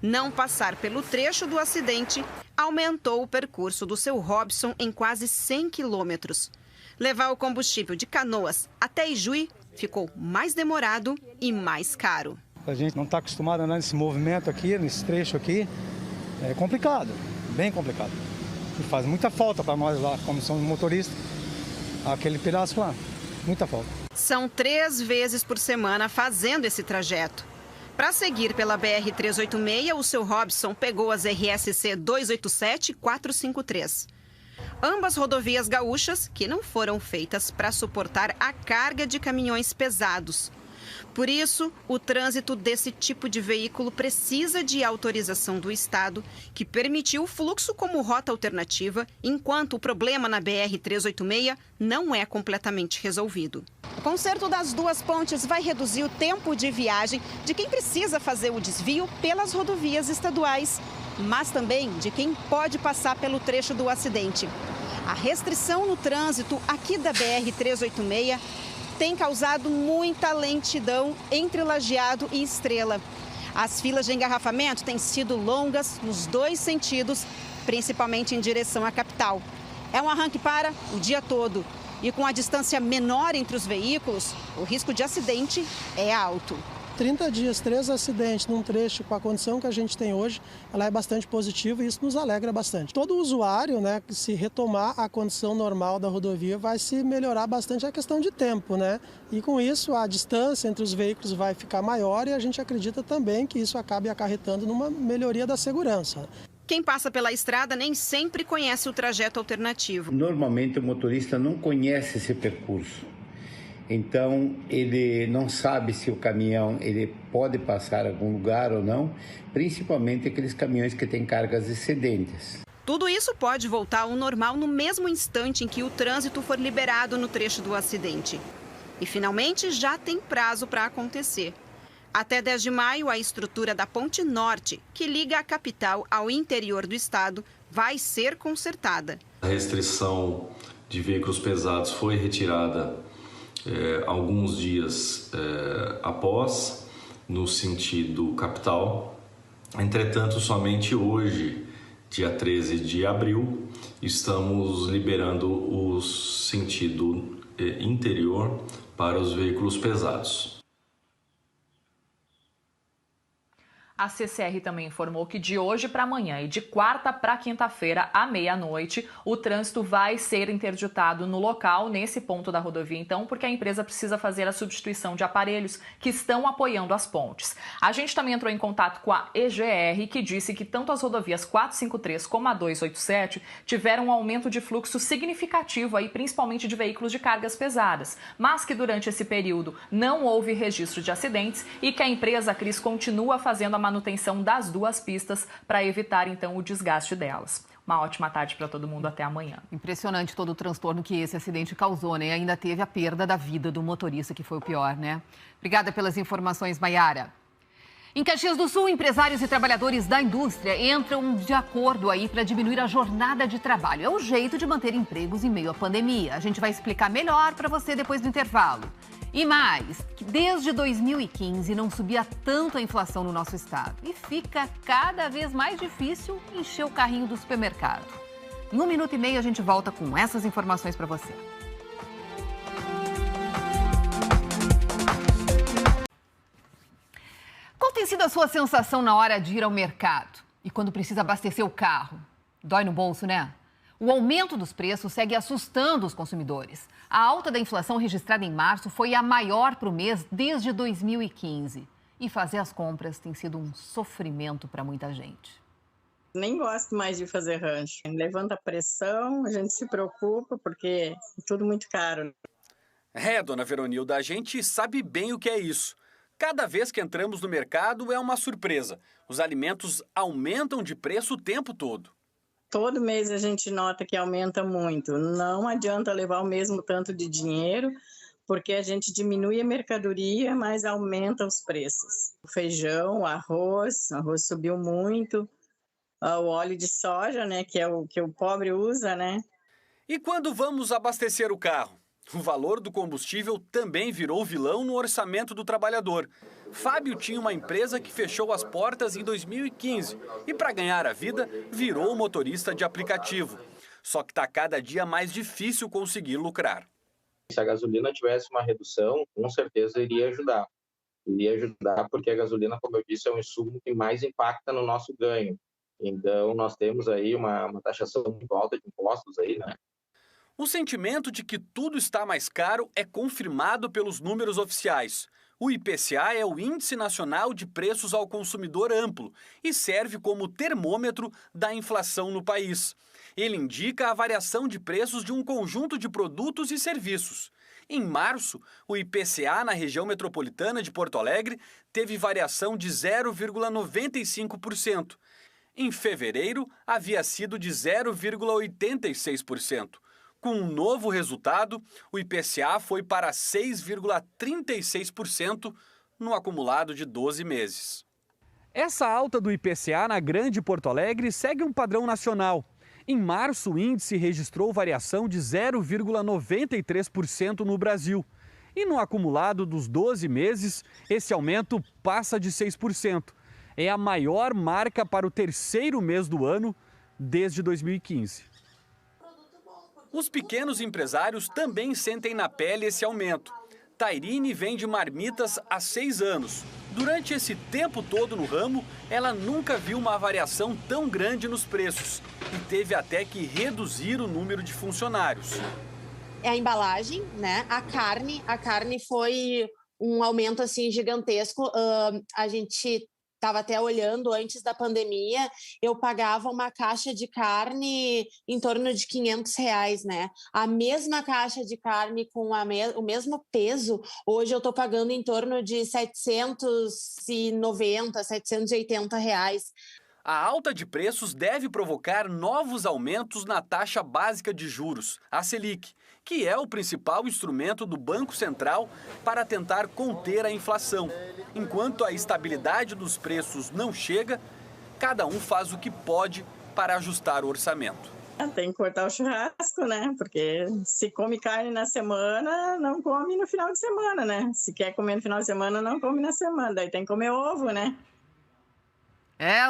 Não passar pelo trecho do acidente aumentou o percurso do seu Robson em quase 100 quilômetros. Levar o combustível de Canoas até Ijuí ficou mais demorado e mais caro. A gente não está acostumado a andar nesse movimento aqui, nesse trecho aqui. É complicado, bem complicado. E faz muita falta para nós lá, como somos motoristas, aquele pedaço lá, muita falta. São 3 vezes por semana fazendo esse trajeto. Para seguir pela BR-386, o seu Robson pegou as RSC 287 e 453. Ambas rodovias gaúchas que não foram feitas para suportar a carga de caminhões pesados. Por isso, o trânsito desse tipo de veículo precisa de autorização do Estado, que permitiu o fluxo como rota alternativa, enquanto o problema na BR-386 não é completamente resolvido. O conserto das 2 pontes vai reduzir o tempo de viagem de quem precisa fazer o desvio pelas rodovias estaduais, mas também de quem pode passar pelo trecho do acidente. A restrição no trânsito aqui da BR-386 tem causado muita lentidão entre Lajeado e Estrela. As filas de engarrafamento têm sido longas nos 2 sentidos, principalmente em direção à capital. É um arranque-para o dia todo. E com a distância menor entre os veículos, o risco de acidente é alto. 30 dias, 3 acidentes num trecho com a condição que a gente tem hoje, ela é bastante positiva e isso nos alegra bastante. Todo usuário, né, que se retomar a condição normal da rodovia, vai se melhorar bastante a questão de tempo, né? E com isso a distância entre os veículos vai ficar maior e a gente acredita também que isso acabe acarretando numa melhoria da segurança. Quem passa pela estrada nem sempre conhece o trajeto alternativo. Normalmente o motorista não conhece esse percurso. Então, ele não sabe se o caminhão ele pode passar em algum lugar ou não, principalmente aqueles caminhões que têm cargas excedentes. Tudo isso pode voltar ao normal no mesmo instante em que o trânsito for liberado no trecho do acidente. E, finalmente, já tem prazo para acontecer. Até 10 de maio, a estrutura da Ponte Norte, que liga a capital ao interior do estado, vai ser consertada. A restrição de veículos pesados foi retirada alguns dias após, no sentido capital. Entretanto, somente hoje, dia 13 de abril, estamos liberando o sentido interior para os veículos pesados. A CCR também informou que de hoje para amanhã e de quarta para quinta-feira, à meia-noite, o trânsito vai ser interditado no local, nesse ponto da rodovia, então, porque a empresa precisa fazer a substituição de aparelhos que estão apoiando as pontes. A gente também entrou em contato com a EGR, que disse que tanto as rodovias 453 como a 287 tiveram um aumento de fluxo significativo, aí, principalmente de veículos de cargas pesadas, mas que durante esse período não houve registro de acidentes e que a empresa, Cris, continua fazendo a manutenção das 2 pistas para evitar, então, o desgaste delas. Uma ótima tarde para todo mundo. Até amanhã. Impressionante todo o transtorno que esse acidente causou, né? E ainda teve a perda da vida do motorista, que foi o pior, né? Obrigada pelas informações, Maiara. Em Caxias do Sul, empresários e trabalhadores da indústria entram de acordo aí para diminuir a jornada de trabalho. É o jeito de manter empregos em meio à pandemia. A gente vai explicar melhor para você depois do intervalo. E mais, que desde 2015 não subia tanto a inflação no nosso estado. E fica cada vez mais difícil encher o carrinho do supermercado. Em 1 minuto e meio a gente volta com essas informações para você. Qual tem sido a sua sensação na hora de ir ao mercado? E quando precisa abastecer o carro? Dói no bolso, né? O aumento dos preços segue assustando os consumidores. A alta da inflação registrada em março foi a maior para o mês desde 2015. E fazer as compras tem sido um sofrimento para muita gente. Nem gosto mais de fazer rancho. Levanta a pressão, a gente se preocupa porque é tudo muito caro. Dona Veronilda, a gente sabe bem o que é isso. Cada vez que entramos no mercado é uma surpresa. Os alimentos aumentam de preço o tempo todo. Todo mês a gente nota que aumenta muito. Não adianta levar o mesmo tanto de dinheiro, porque a gente diminui a mercadoria, mas aumenta os preços. O feijão, o arroz subiu muito. O óleo de soja, né, que é o que o pobre usa, né? E quando vamos abastecer o carro? O valor do combustível também virou vilão no orçamento do trabalhador. Fábio tinha uma empresa que fechou as portas em 2015 e, para ganhar a vida, virou motorista de aplicativo. Só que está cada dia mais difícil conseguir lucrar. Se a gasolina tivesse uma redução, com certeza iria ajudar. iria ajudar, porque a gasolina, como eu disse, é um insumo que mais impacta no nosso ganho. Então, nós temos aí uma taxação muito alta de impostos aí, né? O sentimento de que tudo está mais caro é confirmado pelos números oficiais. O IPCA é o Índice Nacional de Preços ao Consumidor Amplo e serve como termômetro da inflação no país. Ele indica a variação de preços de um conjunto de produtos e serviços. Em março, o IPCA na região metropolitana de Porto Alegre teve variação de 0,95%. Em fevereiro, havia sido de 0,86%. Com um novo resultado, o IPCA foi para 6,36% no acumulado de 12 meses. Essa alta do IPCA na Grande Porto Alegre segue um padrão nacional. Em março, o índice registrou variação de 0,93% no Brasil. E no acumulado dos 12 meses, esse aumento passa de 6%. É a maior marca para o terceiro mês do ano desde 2015. Os pequenos empresários também sentem na pele esse aumento. Tairine vende marmitas há 6 anos. Durante esse tempo todo no ramo, ela nunca viu uma variação tão grande nos preços e teve até que reduzir o número de funcionários. É a embalagem, né? A carne foi um aumento assim gigantesco. A gente estava até olhando antes da pandemia, eu pagava uma caixa de carne em torno de R$500, né? A mesma caixa de carne com o mesmo peso, hoje eu estou pagando em torno de R$790, R$780. A alta de preços deve provocar novos aumentos na taxa básica de juros, a Selic, que é o principal instrumento do Banco Central para tentar conter a inflação. Enquanto a estabilidade dos preços não chega, cada um faz o que pode para ajustar o orçamento. Tem que cortar o churrasco, né? Porque se come carne na semana, não come no final de semana, né? Se quer comer no final de semana, não come na semana. Daí tem que comer ovo, né?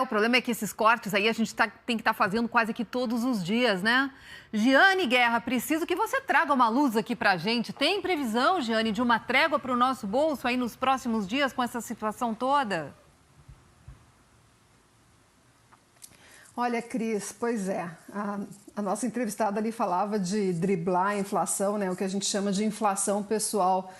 O problema é que esses cortes aí a gente tem que estar fazendo quase que todos os dias, né? Giane Guerra, preciso que você traga uma luz aqui pra gente. Tem previsão, Giane, de uma trégua para o nosso bolso aí nos próximos dias com essa situação toda? Olha, Cris, pois é. A nossa entrevistada ali falava de driblar a inflação, né? O que a gente chama de inflação pessoal.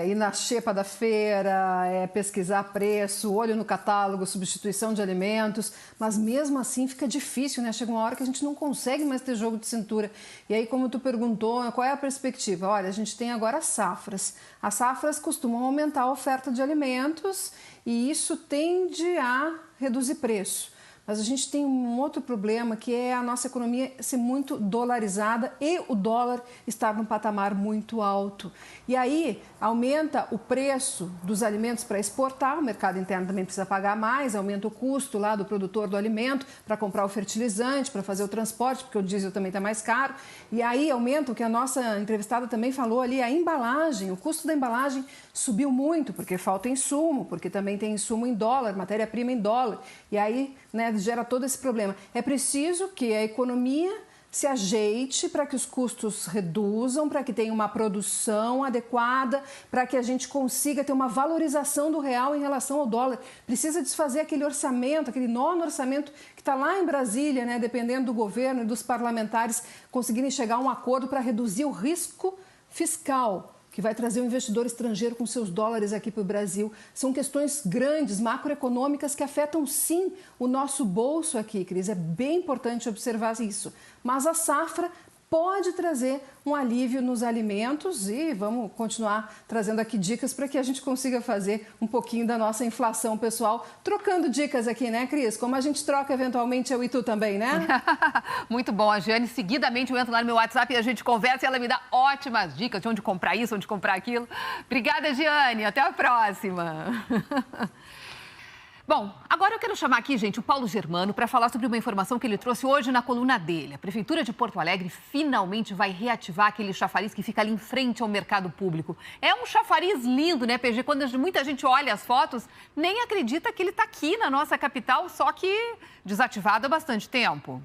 Ir na xepa da feira, pesquisar preço, olho no catálogo, substituição de alimentos, mas mesmo assim fica difícil, né? Chega uma hora que a gente não consegue mais ter jogo de cintura. E aí, como tu perguntou, qual é a perspectiva? Olha, a gente tem agora as safras. As safras costumam aumentar a oferta de alimentos e isso tende a reduzir preço. Mas a gente tem um outro problema, que é a nossa economia ser muito dolarizada e o dólar estar num patamar muito alto. E aí aumenta o preço dos alimentos para exportar, o mercado interno também precisa pagar mais, aumenta o custo lá do produtor do alimento para comprar o fertilizante, para fazer o transporte, porque o diesel também está mais caro. E aí aumenta o que a nossa entrevistada também falou ali, a embalagem, o custo da embalagem subiu muito, porque falta insumo, porque também tem insumo em dólar, matéria-prima em dólar. E aí, né, gera todo esse problema. É preciso que a economia se ajeite para que os custos reduzam, para que tenha uma produção adequada, para que a gente consiga ter uma valorização do real em relação ao dólar. Precisa desfazer aquele orçamento, aquele nó no orçamento que está lá em Brasília, né, dependendo do governo e dos parlamentares conseguirem chegar a um acordo para reduzir o risco fiscal, que vai trazer o investidor estrangeiro com seus dólares aqui para o Brasil. São questões grandes, macroeconômicas, que afetam, sim, o nosso bolso aqui, Cris. É bem importante observar isso. Mas a safra pode trazer um alívio nos alimentos e vamos continuar trazendo aqui dicas para que a gente consiga fazer um pouquinho da nossa inflação pessoal, trocando dicas aqui, né, Cris? Como a gente troca eventualmente eu e tu também, né? Muito bom, a Giane. Seguidamente eu entro lá no meu WhatsApp e a gente conversa e ela me dá ótimas dicas de onde comprar isso, onde comprar aquilo. Obrigada, Giane. Até a próxima. Bom, agora eu quero chamar aqui, gente, o Paulo Germano para falar sobre uma informação que ele trouxe hoje na coluna dele. A Prefeitura de Porto Alegre finalmente vai reativar aquele chafariz que fica ali em frente ao mercado público. É um chafariz lindo, né, PG? Quando muita gente olha as fotos, nem acredita que ele está aqui na nossa capital, só que desativado há bastante tempo.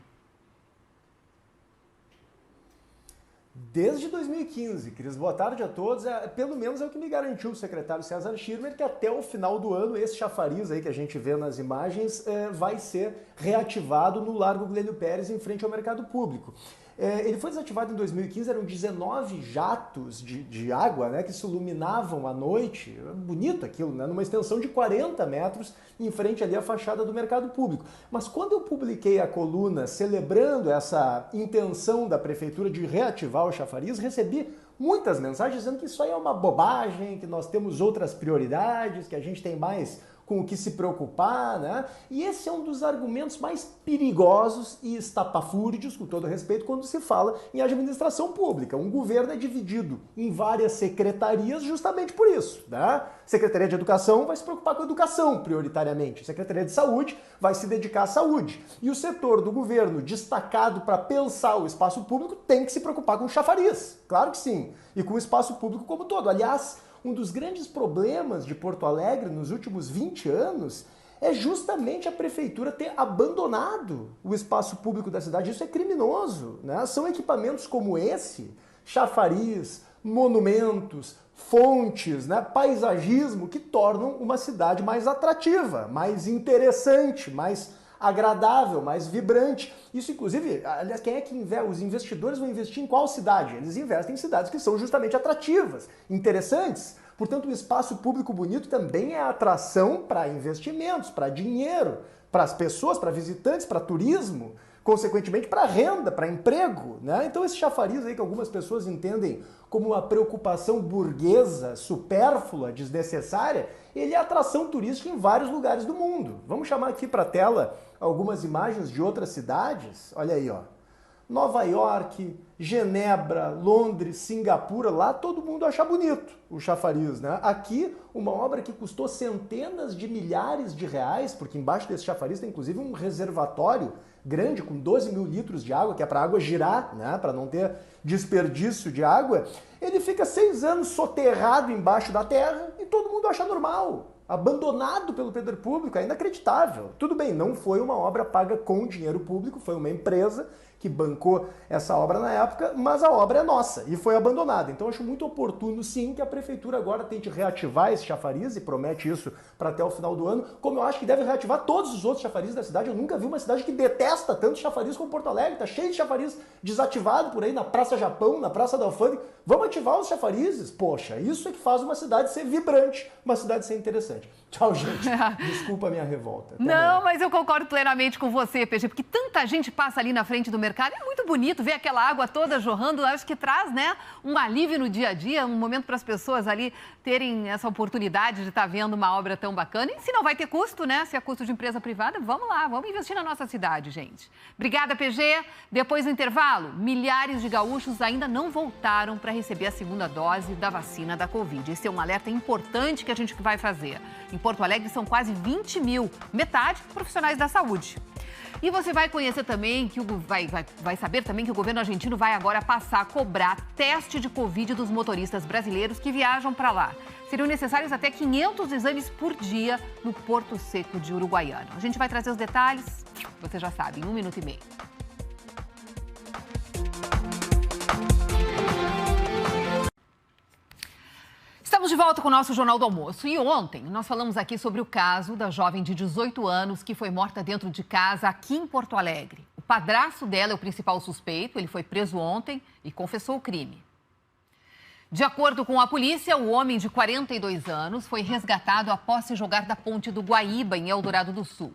Desde 2015, Cris, boa tarde a todos. Pelo menos é o que me garantiu o secretário César Schirmer, que até o final do ano esse chafariz aí que a gente vê nas imagens vai ser reativado no Largo Glênio Pérez, em frente ao mercado público. Ele foi desativado em 2015, eram 19 jatos de água, né, que se iluminavam à noite, bonito aquilo, né, numa extensão de 40 metros em frente ali à fachada do mercado público. Mas quando eu publiquei a coluna celebrando essa intenção da prefeitura de reativar o chafariz, recebi muitas mensagens dizendo que isso aí é uma bobagem, que nós temos outras prioridades, que a gente tem mais com o que se preocupar, né? E esse é um dos argumentos mais perigosos e estapafúrdios, com todo respeito, quando se fala em administração pública. Um governo é dividido em várias secretarias justamente por isso, né? Secretaria de Educação vai se preocupar com a educação, prioritariamente. Secretaria de Saúde vai se dedicar à saúde. E o setor do governo destacado para pensar o espaço público tem que se preocupar com o chafariz, claro que sim, e com o espaço público como todo. Aliás, um dos grandes problemas de Porto Alegre nos últimos 20 anos é justamente a prefeitura ter abandonado o espaço público da cidade. Isso é criminoso, né? São equipamentos como esse, chafariz, monumentos, fontes, né, paisagismo, que tornam uma cidade mais atrativa, mais interessante, mais agradável, mais vibrante. Isso, inclusive, aliás, quem é que os investidores vão investir em qual cidade? Eles investem em cidades que são justamente atrativas, interessantes. Portanto, o espaço público bonito também é atração para investimentos, para dinheiro, para as pessoas, para visitantes, para turismo, consequentemente para renda, para emprego, né? Então esse chafariz aí que algumas pessoas entendem como uma preocupação burguesa, supérflua, desnecessária, ele é atração turística em vários lugares do mundo. Vamos chamar aqui para a tela algumas imagens de outras cidades. Olha aí, ó. Nova York, Genebra, Londres, Singapura, lá todo mundo acha bonito o chafariz, né? Aqui, uma obra que custou centenas de milhares de reais, porque embaixo desse chafariz tem inclusive um reservatório grande, com 12 mil litros de água, que é para a água girar, né? Para não ter desperdício de água. Ele fica 6 anos soterrado embaixo da terra e todo mundo acha normal. Abandonado pelo poder público, é inacreditável. Tudo bem, não foi uma obra paga com dinheiro público, foi uma empresa que bancou essa obra na época, mas a obra é nossa e foi abandonada. Então acho muito oportuno, sim, que a prefeitura agora tente reativar esse chafariz e promete isso para até o final do ano, como eu acho que deve reativar todos os outros chafarizes da cidade. Eu nunca vi uma cidade que detesta tanto chafariz como Porto Alegre. Tá cheio de chafariz desativado por aí na Praça Japão, na Praça da Alfândega. Vamos ativar os chafarizes? Poxa, isso é que faz uma cidade ser vibrante, uma cidade ser interessante. Tchau, gente. Desculpa a minha revolta. Até Não, amanhã. mas eu concordo plenamente com você, PG, porque tanta gente passa ali na frente do mercado. É muito bonito ver aquela água toda jorrando. Acho que traz, né, um alívio no dia a dia, um momento para as pessoas ali terem essa oportunidade de estar vendo uma obra tão bacana. E se não vai ter custo, né? Se é custo de empresa privada, vamos lá, vamos investir na nossa cidade, gente. Obrigada, PG. Depois do intervalo, milhares de gaúchos ainda não voltaram para receber a segunda dose da vacina da Covid. Esse é um alerta importante que a gente vai fazer. Em Porto Alegre são quase 20 mil, metade profissionais da saúde. E você vai conhecer também, vai saber também que o governo argentino vai agora passar a cobrar teste de Covid dos motoristas brasileiros que viajam para lá. Seriam necessários até 500 exames por dia no Porto Seco de Uruguaiana. A gente vai trazer os detalhes, você já sabe, em 1 minuto e meio. Estamos de volta com o nosso Jornal do Almoço. E ontem nós falamos aqui sobre o caso da jovem de 18 anos que foi morta dentro de casa aqui em Porto Alegre. O padrasto dela é o principal suspeito, ele foi preso ontem e confessou o crime. De acordo com a polícia, o homem de 42 anos foi resgatado após se jogar da ponte do Guaíba, em Eldorado do Sul.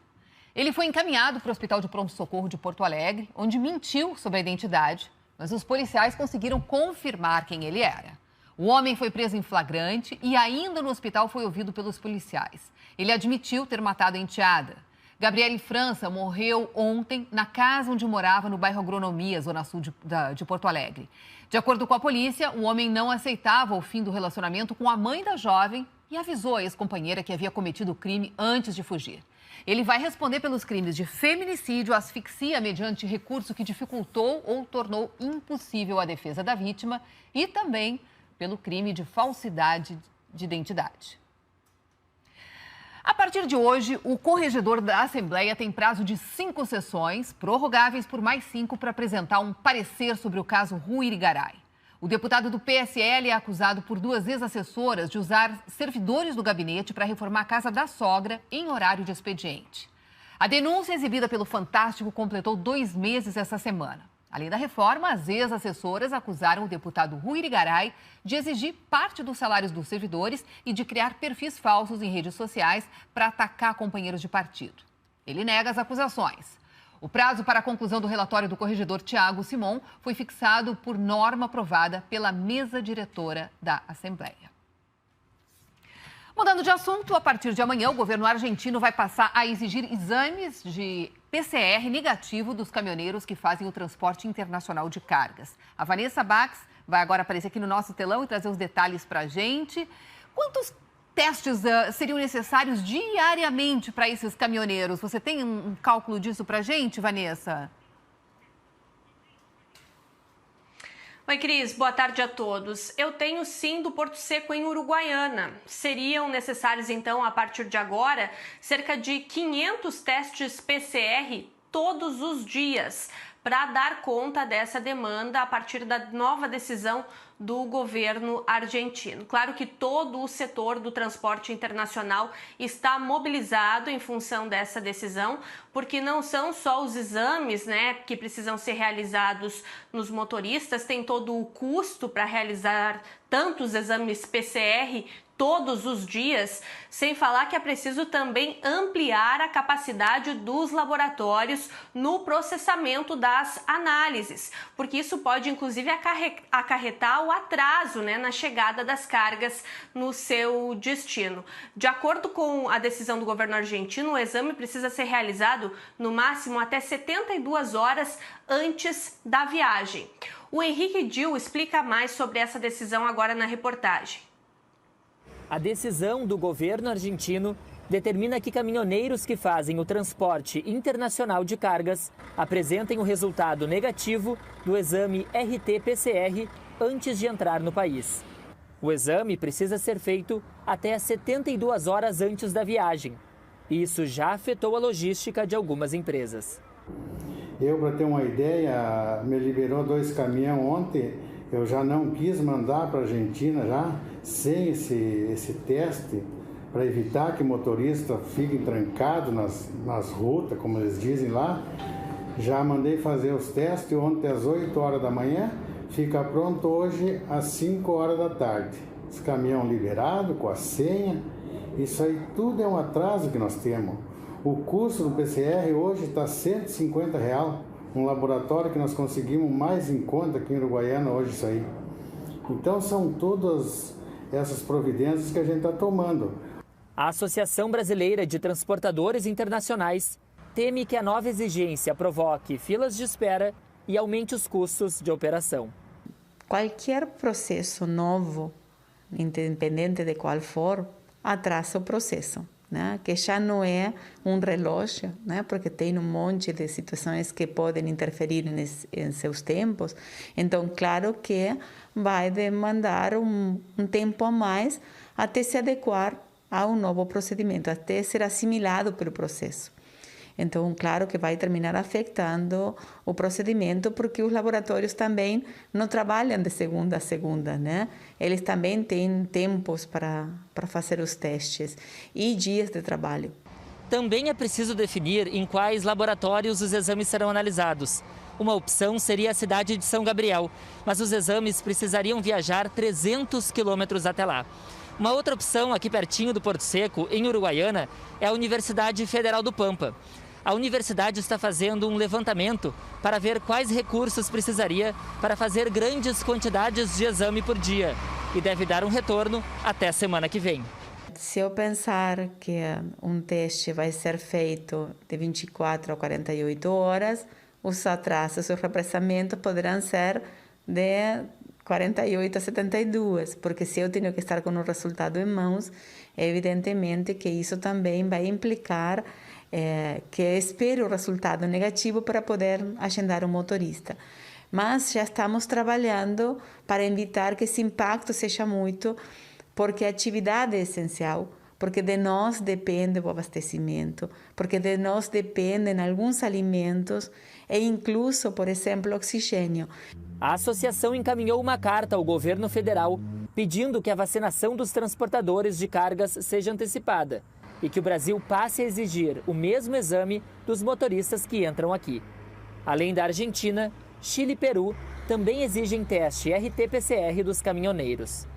Ele foi encaminhado para o Hospital de Pronto-Socorro de Porto Alegre, onde mentiu sobre a identidade, mas os policiais conseguiram confirmar quem ele era. O homem foi preso em flagrante e ainda no hospital foi ouvido pelos policiais. Ele admitiu ter matado a enteada. Gabriele França morreu ontem na casa onde morava no bairro Agronomia, zona sul de Porto Alegre. De acordo com a polícia, o homem não aceitava o fim do relacionamento com a mãe da jovem e avisou a ex-companheira que havia cometido o crime antes de fugir. Ele vai responder pelos crimes de feminicídio, asfixia mediante recurso que dificultou ou tornou impossível a defesa da vítima e também pelo crime de falsidade de identidade. A partir de hoje, o corregedor da Assembleia tem prazo de 5 sessões, prorrogáveis por mais 5, para apresentar um parecer sobre o caso Rui Irigaray. O deputado do PSL é acusado por 2 ex-assessoras de usar servidores do gabinete para reformar a casa da sogra em horário de expediente. A denúncia exibida pelo Fantástico completou 2 meses essa semana. Além da reforma, as ex-assessoras acusaram o deputado Rui Irigaray de exigir parte dos salários dos servidores e de criar perfis falsos em redes sociais para atacar companheiros de partido. Ele nega as acusações. O prazo para a conclusão do relatório do corregedor Tiago Simon foi fixado por norma aprovada pela mesa diretora da Assembleia. Mudando de assunto, a partir de amanhã, o governo argentino vai passar a exigir exames de PCR negativo dos caminhoneiros que fazem o transporte internacional de cargas. A Vanessa Bax vai agora aparecer aqui no nosso telão e trazer os detalhes para a gente. Quantos testes seriam necessários diariamente para esses caminhoneiros? Você tem um cálculo disso para a gente, Vanessa? Oi, Cris. Boa tarde a todos. Eu tenho sim do Porto Seco em Uruguaiana. Seriam necessários, então, a partir de agora, cerca de 500 testes PCR todos os dias para dar conta dessa demanda a partir da nova decisão do governo argentino. Claro que todo o setor do transporte internacional está mobilizado em função dessa decisão, porque não são só os exames, que precisam ser realizados nos motoristas, tem todo o custo para realizar tantos exames PCR todos os dias, sem falar que é preciso também ampliar a capacidade dos laboratórios no processamento das análises, porque isso pode inclusive acarretar o atraso na chegada das cargas no seu destino. De acordo com a decisão do governo argentino, o exame precisa ser realizado no máximo até 72 horas antes da viagem. O Henrique Dil explica mais sobre essa decisão agora na reportagem. A decisão do governo argentino determina que caminhoneiros que fazem o transporte internacional de cargas apresentem o resultado negativo do exame RT-PCR antes de entrar no país. O exame precisa ser feito até 72 horas antes da viagem. Isso já afetou a logística de algumas empresas. Eu, para ter uma ideia, me liberou 2 caminhões ontem. Eu já não quis mandar para a Argentina já sem esse teste, para evitar que motoristas fiquem trancados nas rutas, como eles dizem lá. Já mandei fazer os testes ontem às 8 horas da manhã, fica pronto hoje às 5 horas da tarde. Os caminhões liberados, com a senha, isso aí tudo é um atraso que nós temos. O custo do PCR hoje está R$ 150, um laboratório que nós conseguimos mais em conta aqui em Uruguaiana hoje isso aí. Então são todas essas providências que a gente está tomando. A Associação Brasileira de Transportadores Internacionais teme que a nova exigência provoque filas de espera e aumente os custos de operação. Qualquer processo novo, independente de qual for, atrasa o processo. Que já não é um relógio, porque tem um monte de situações que podem interferir em seus tempos. Então, claro que vai demandar um tempo a mais até se adequar a um novo procedimento, até ser assimilado pelo processo. Então, claro que vai terminar afetando o procedimento, porque os laboratórios também não trabalham de segunda a segunda, Eles também têm tempos para fazer os testes e dias de trabalho. Também é preciso definir em quais laboratórios os exames serão analisados. Uma opção seria a cidade de São Gabriel, mas os exames precisariam viajar 300 quilômetros até lá. Uma outra opção aqui pertinho do Porto Seco, em Uruguaiana, é a Universidade Federal do Pampa. A universidade está fazendo um levantamento para ver quais recursos precisaria para fazer grandes quantidades de exame por dia e deve dar um retorno até a semana que vem. Se eu pensar que um teste vai ser feito de 24 a 48 horas, os atrasos, os represamentos poderão ser de 48 a 72, porque se eu tenho que estar com o resultado em mãos, evidentemente que isso também vai implicar que espere o resultado negativo para poder agendar um motorista. Mas já estamos trabalhando para evitar que esse impacto seja muito, porque a atividade é essencial, porque de nós depende o abastecimento, porque de nós dependem alguns alimentos e incluso, por exemplo, oxigênio. A associação encaminhou uma carta ao governo federal pedindo que a vacinação dos transportadores de cargas seja antecipada e que o Brasil passe a exigir o mesmo exame dos motoristas que entram aqui. Além da Argentina, Chile e Peru também exigem teste RT-PCR dos caminhoneiros.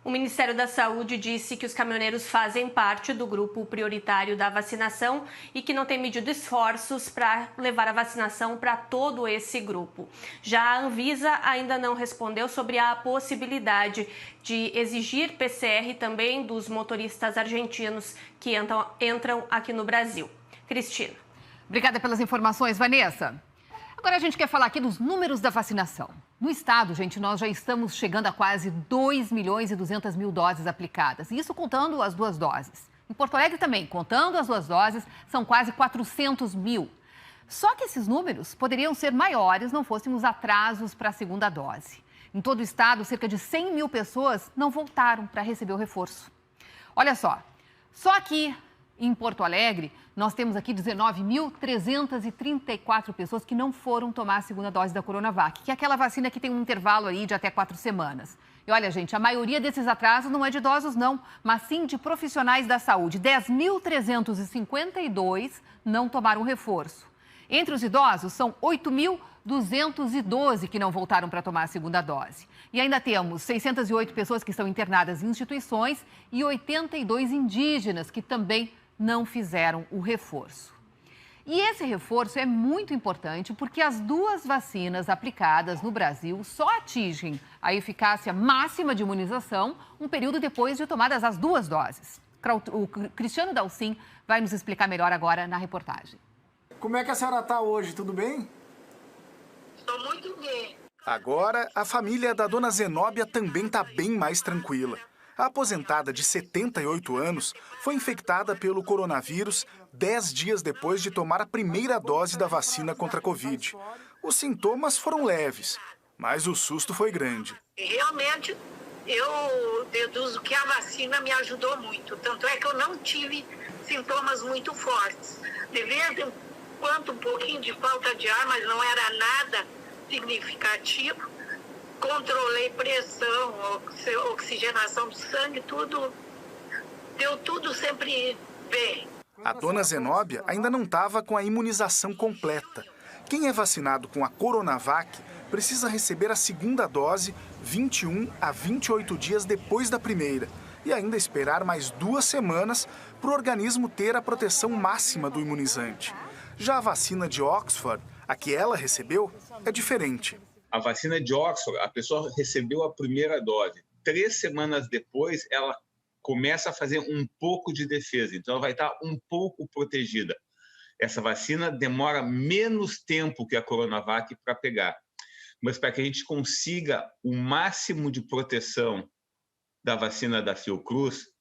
O Ministério da Saúde disse que os caminhoneiros fazem parte do grupo prioritário da vacinação e que não tem medido esforços para levar a vacinação para todo esse grupo. Já a Anvisa ainda não respondeu sobre a possibilidade de exigir PCR também dos motoristas argentinos que entram aqui no Brasil. Cristina. Obrigada pelas informações, Vanessa. Agora a gente quer falar aqui dos números da vacinação. No estado, gente, nós já estamos chegando a quase 2.200.000 doses aplicadas. E isso contando as 2 doses. Em Porto Alegre também, contando as 2 doses, são quase 400 mil. Só que esses números poderiam ser maiores não fossem os atrasos para a segunda dose. Em todo o estado, cerca de 100 mil pessoas não voltaram para receber o reforço. Olha só aqui em Porto Alegre, nós temos aqui 19.334 pessoas que não foram tomar a segunda dose da Coronavac, que é aquela vacina que tem um intervalo aí de até 4 semanas. E olha, gente, a maioria desses atrasos não é de idosos, não, mas sim de profissionais da saúde. 10.352 não tomaram reforço. Entre os idosos, são 8.212 que não voltaram para tomar a segunda dose. E ainda temos 608 pessoas que estão internadas em instituições e 82 indígenas que também não fizeram o reforço. E esse reforço é muito importante porque as 2 vacinas aplicadas no Brasil só atingem a eficácia máxima de imunização um período depois de tomadas as 2 doses. O Cristiano Dalcin vai nos explicar melhor agora na reportagem. Como é que a senhora está hoje? Tudo bem? Estou muito bem. Agora, a família da dona Zenóbia também está bem mais tranquila. A aposentada de 78 anos foi infectada pelo coronavírus 10 dias depois de tomar a primeira dose da vacina contra a Covid. Os sintomas foram leves, mas o susto foi grande. Realmente, eu deduzo que a vacina me ajudou muito. Tanto é que eu não tive sintomas muito fortes. De vez em quando, um pouquinho de falta de ar, mas não era nada significativo. Controlei pressão, oxigenação do sangue, tudo. Deu tudo sempre bem. A dona Zenóbia ainda não estava com a imunização completa. Quem é vacinado com a Coronavac precisa receber a segunda dose 21 a 28 dias depois da primeira e ainda esperar mais 2 semanas para o organismo ter a proteção máxima do imunizante. Já a vacina de Oxford, a que ela recebeu, é diferente. A vacina de Oxford, a pessoa recebeu a primeira dose. 3 semanas depois, ela começa a fazer um pouco de defesa. Então, ela vai estar um pouco protegida. Essa vacina demora menos tempo que a Coronavac para pegar. Mas para que a gente consiga o máximo de proteção da vacina da Fiocruz,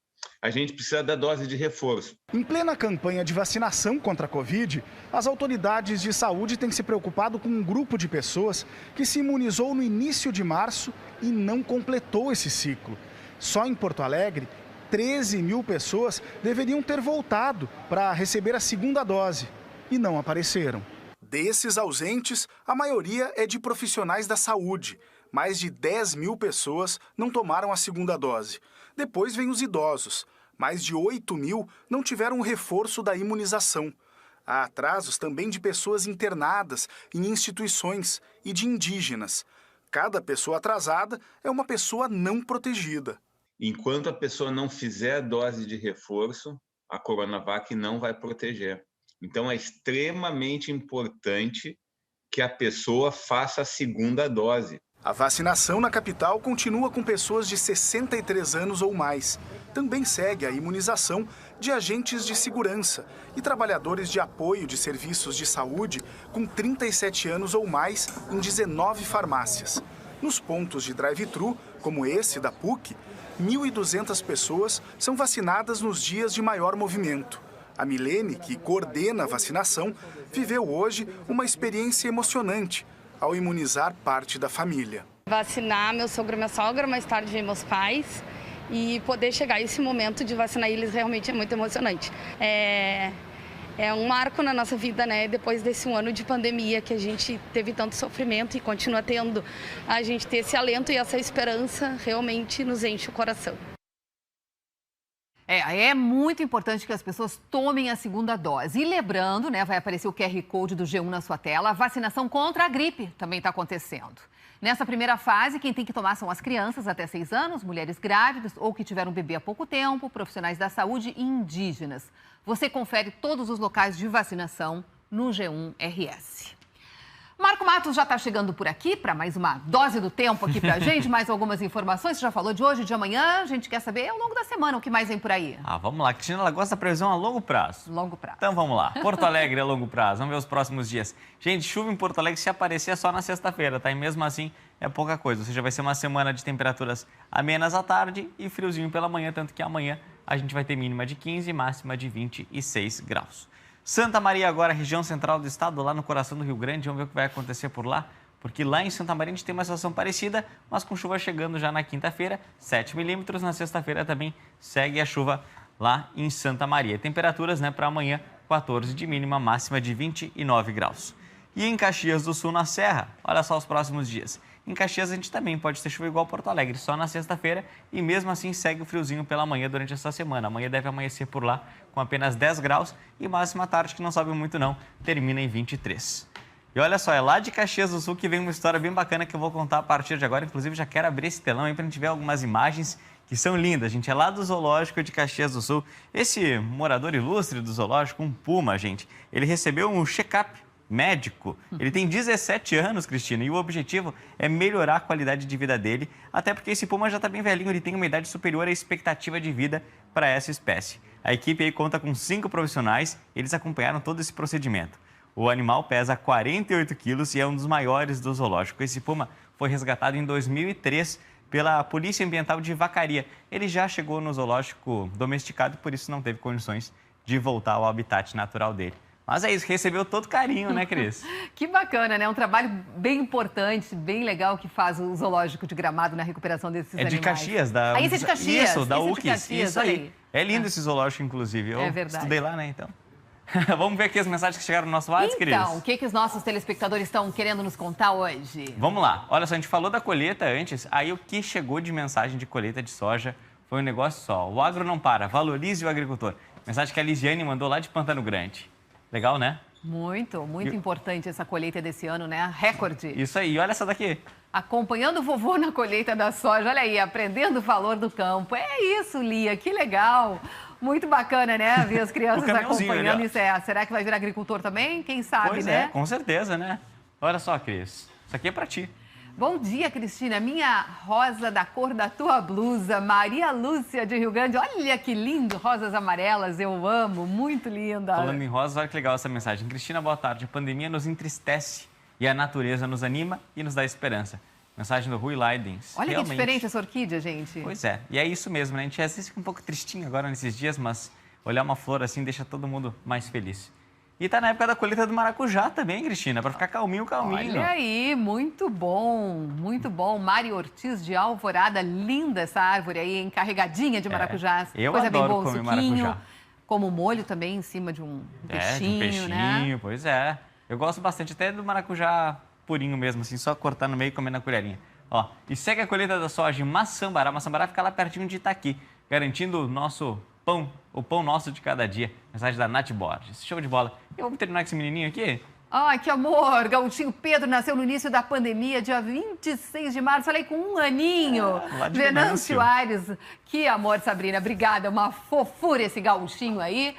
a gente precisa da dose de reforço. Em plena campanha de vacinação contra a Covid, as autoridades de saúde têm se preocupado com um grupo de pessoas que se imunizou no início de março e não completou esse ciclo. Só em Porto Alegre, 13 mil pessoas deveriam ter voltado para receber a segunda dose e não apareceram. Desses ausentes, a maioria é de profissionais da saúde. Mais de 10 mil pessoas não tomaram a segunda dose. Depois vem os idosos. Mais de 8 mil não tiveram o reforço da imunização. Há atrasos também de pessoas internadas em instituições e de indígenas. Cada pessoa atrasada é uma pessoa não protegida. Enquanto a pessoa não fizer a dose de reforço, a Coronavac não vai proteger. Então, é extremamente importante que a pessoa faça a segunda dose. A vacinação na capital continua com pessoas de 63 anos ou mais. Também segue a imunização de agentes de segurança e trabalhadores de apoio de serviços de saúde com 37 anos ou mais em 19 farmácias. Nos pontos de drive-thru, como esse da PUC, 1.200 pessoas são vacinadas nos dias de maior movimento. A Milene, que coordena a vacinação, viveu hoje uma experiência emocionante ao imunizar parte da família. Vacinar meu sogro e minha sogra, mais tarde vem meus pais, e poder chegar a esse momento de vacinar eles realmente é muito emocionante. É É um marco na nossa vida, né? Depois desse um ano de pandemia que a gente teve tanto sofrimento e continua tendo, a gente ter esse alento e essa esperança realmente nos enche o coração. É muito importante que as pessoas tomem a segunda dose. E lembrando, né, vai aparecer o QR Code do G1 na sua tela, a vacinação contra a gripe também está acontecendo. Nessa primeira fase, quem tem que tomar são as crianças até 6 anos, mulheres grávidas ou que tiveram bebê há pouco tempo, profissionais da saúde e indígenas. Você confere todos os locais de vacinação no G1 RS. Marco Matos já está chegando por aqui para mais uma dose do tempo aqui para a gente, mais algumas informações. Você já falou de hoje, de amanhã, a gente quer saber ao longo da semana o que mais vem por aí. Vamos lá, Cristina, ela gosta da previsão a longo prazo. Longo prazo. Então vamos lá, Porto Alegre a longo prazo, vamos ver os próximos dias. Gente, chuva em Porto Alegre se aparecer é só na sexta-feira, tá? E mesmo assim é pouca coisa, ou seja, vai ser uma semana de temperaturas amenas à tarde e friozinho pela manhã, tanto que amanhã a gente vai ter mínima de 15 e máxima de 26 graus. Santa Maria agora, região central do estado, lá no coração do Rio Grande. Vamos ver o que vai acontecer por lá, porque lá em Santa Maria a gente tem uma situação parecida, mas com chuva chegando já na quinta-feira, 7 milímetros. Na sexta-feira também segue a chuva lá em Santa Maria. Temperaturas, né, para amanhã, 14 de mínima, máxima de 29 graus. E em Caxias do Sul, na Serra, olha só os próximos dias. Em Caxias a gente também pode ter chuva igual Porto Alegre, só na sexta-feira, e mesmo assim segue o friozinho pela manhã durante essa semana. Amanhã deve amanhecer por lá com apenas 10 graus e máxima tarde, que não sobe muito não, termina em 23. E olha só, é lá de Caxias do Sul que vem uma história bem bacana que eu vou contar a partir de agora. Inclusive já quero abrir esse telão aí para a gente ver algumas imagens que são lindas. Gente, é lá do Zoológico de Caxias do Sul. Esse morador ilustre do zoológico, um puma, gente, ele recebeu um check-up médico. Ele tem 17 anos, Cristina, e o objetivo é melhorar a qualidade de vida dele, até porque esse puma já está bem velhinho, ele tem uma idade superior à expectativa de vida para essa espécie. A equipe aí conta com 5 profissionais, eles acompanharam todo esse procedimento. O animal pesa 48 quilos e é um dos maiores do zoológico. Esse puma foi resgatado em 2003 pela Polícia Ambiental de Vacaria. Ele já chegou no zoológico domesticado, por isso não teve condições de voltar ao habitat natural dele. Mas é isso, recebeu todo carinho, né, Cris? Que bacana, né? Um trabalho bem importante, bem legal que faz o Zoológico de Gramado na recuperação desses animais. É de Caxias. Esse é de Caxias. Isso, da UCS. Isso aí. É lindo Ah. esse zoológico, inclusive. Eu É verdade. estudei lá, né, então. Vamos ver aqui as mensagens que chegaram no nosso WhatsApp, Cris? Então, o que os nossos telespectadores estão querendo nos contar hoje? Vamos lá. Olha só, a gente falou da colheita antes, aí o que chegou de mensagem de colheita de soja foi um negócio só. O agro não para, valorize o agricultor. Mensagem que a Lisiane mandou lá de Pantano Grande. Legal, né? Muito importante essa colheita desse ano, né? Recorde. Isso aí, olha essa daqui. Acompanhando o vovô na colheita da soja, olha aí, aprendendo o valor do campo. É isso, Lia, que legal. Muito bacana, né? Ver as crianças acompanhando isso. Será que vai virar agricultor também? Quem sabe, pois né? É, com certeza, né? Olha só, Cris, isso aqui é pra ti. Bom dia, Cristina. Minha rosa da cor da tua blusa, Maria Lúcia de Rio Grande. Olha que lindo, rosas amarelas, eu amo, muito linda. Falando em rosas, olha que legal essa mensagem. Cristina, boa tarde. A pandemia nos entristece e a natureza nos anima e nos dá esperança. Mensagem do Rui Leidens. Olha que diferente essa orquídea, gente. Pois é, e é isso mesmo, né? A gente às vezes fica um pouco tristinho agora nesses dias, mas olhar uma flor assim deixa todo mundo mais feliz. E tá na época da colheita do maracujá também, Cristina, para ficar calminho. Olha aí, muito bom, muito bom. Mari Ortiz de Alvorada, linda essa árvore aí, encarregadinha de maracujás. Eu coisa adoro bem boa, comer suquinho, maracujá. Como molho também em cima de um peixinho, de um peixinho, né? Pois é. Eu gosto bastante até do maracujá purinho mesmo, assim, só cortar no meio e comer na colherinha. Ó, e segue a colheita da soja em Maçambará. Maçambará fica lá pertinho de Itaqui, garantindo o nosso pão, o pão nosso de cada dia. Mensagem da Nath Borges. Show de bola. E vamos terminar com esse menininho aqui? Ai, que amor! Gautinho Pedro nasceu no início da pandemia, dia 26 de março. Falei com 1 aninho. Lá de Venâncio Aires. Que amor, Sabrina. Obrigada. Uma fofura esse gauchinho aí.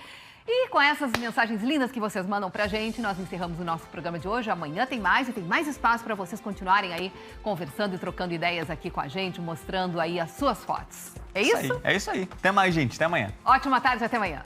E com essas mensagens lindas que vocês mandam pra gente, nós encerramos o nosso programa de hoje. Amanhã tem mais e tem mais espaço para vocês continuarem aí conversando e trocando ideias aqui com a gente, mostrando aí as suas fotos. É isso? É isso aí. Até mais, gente. Até amanhã. Ótima tarde, até amanhã.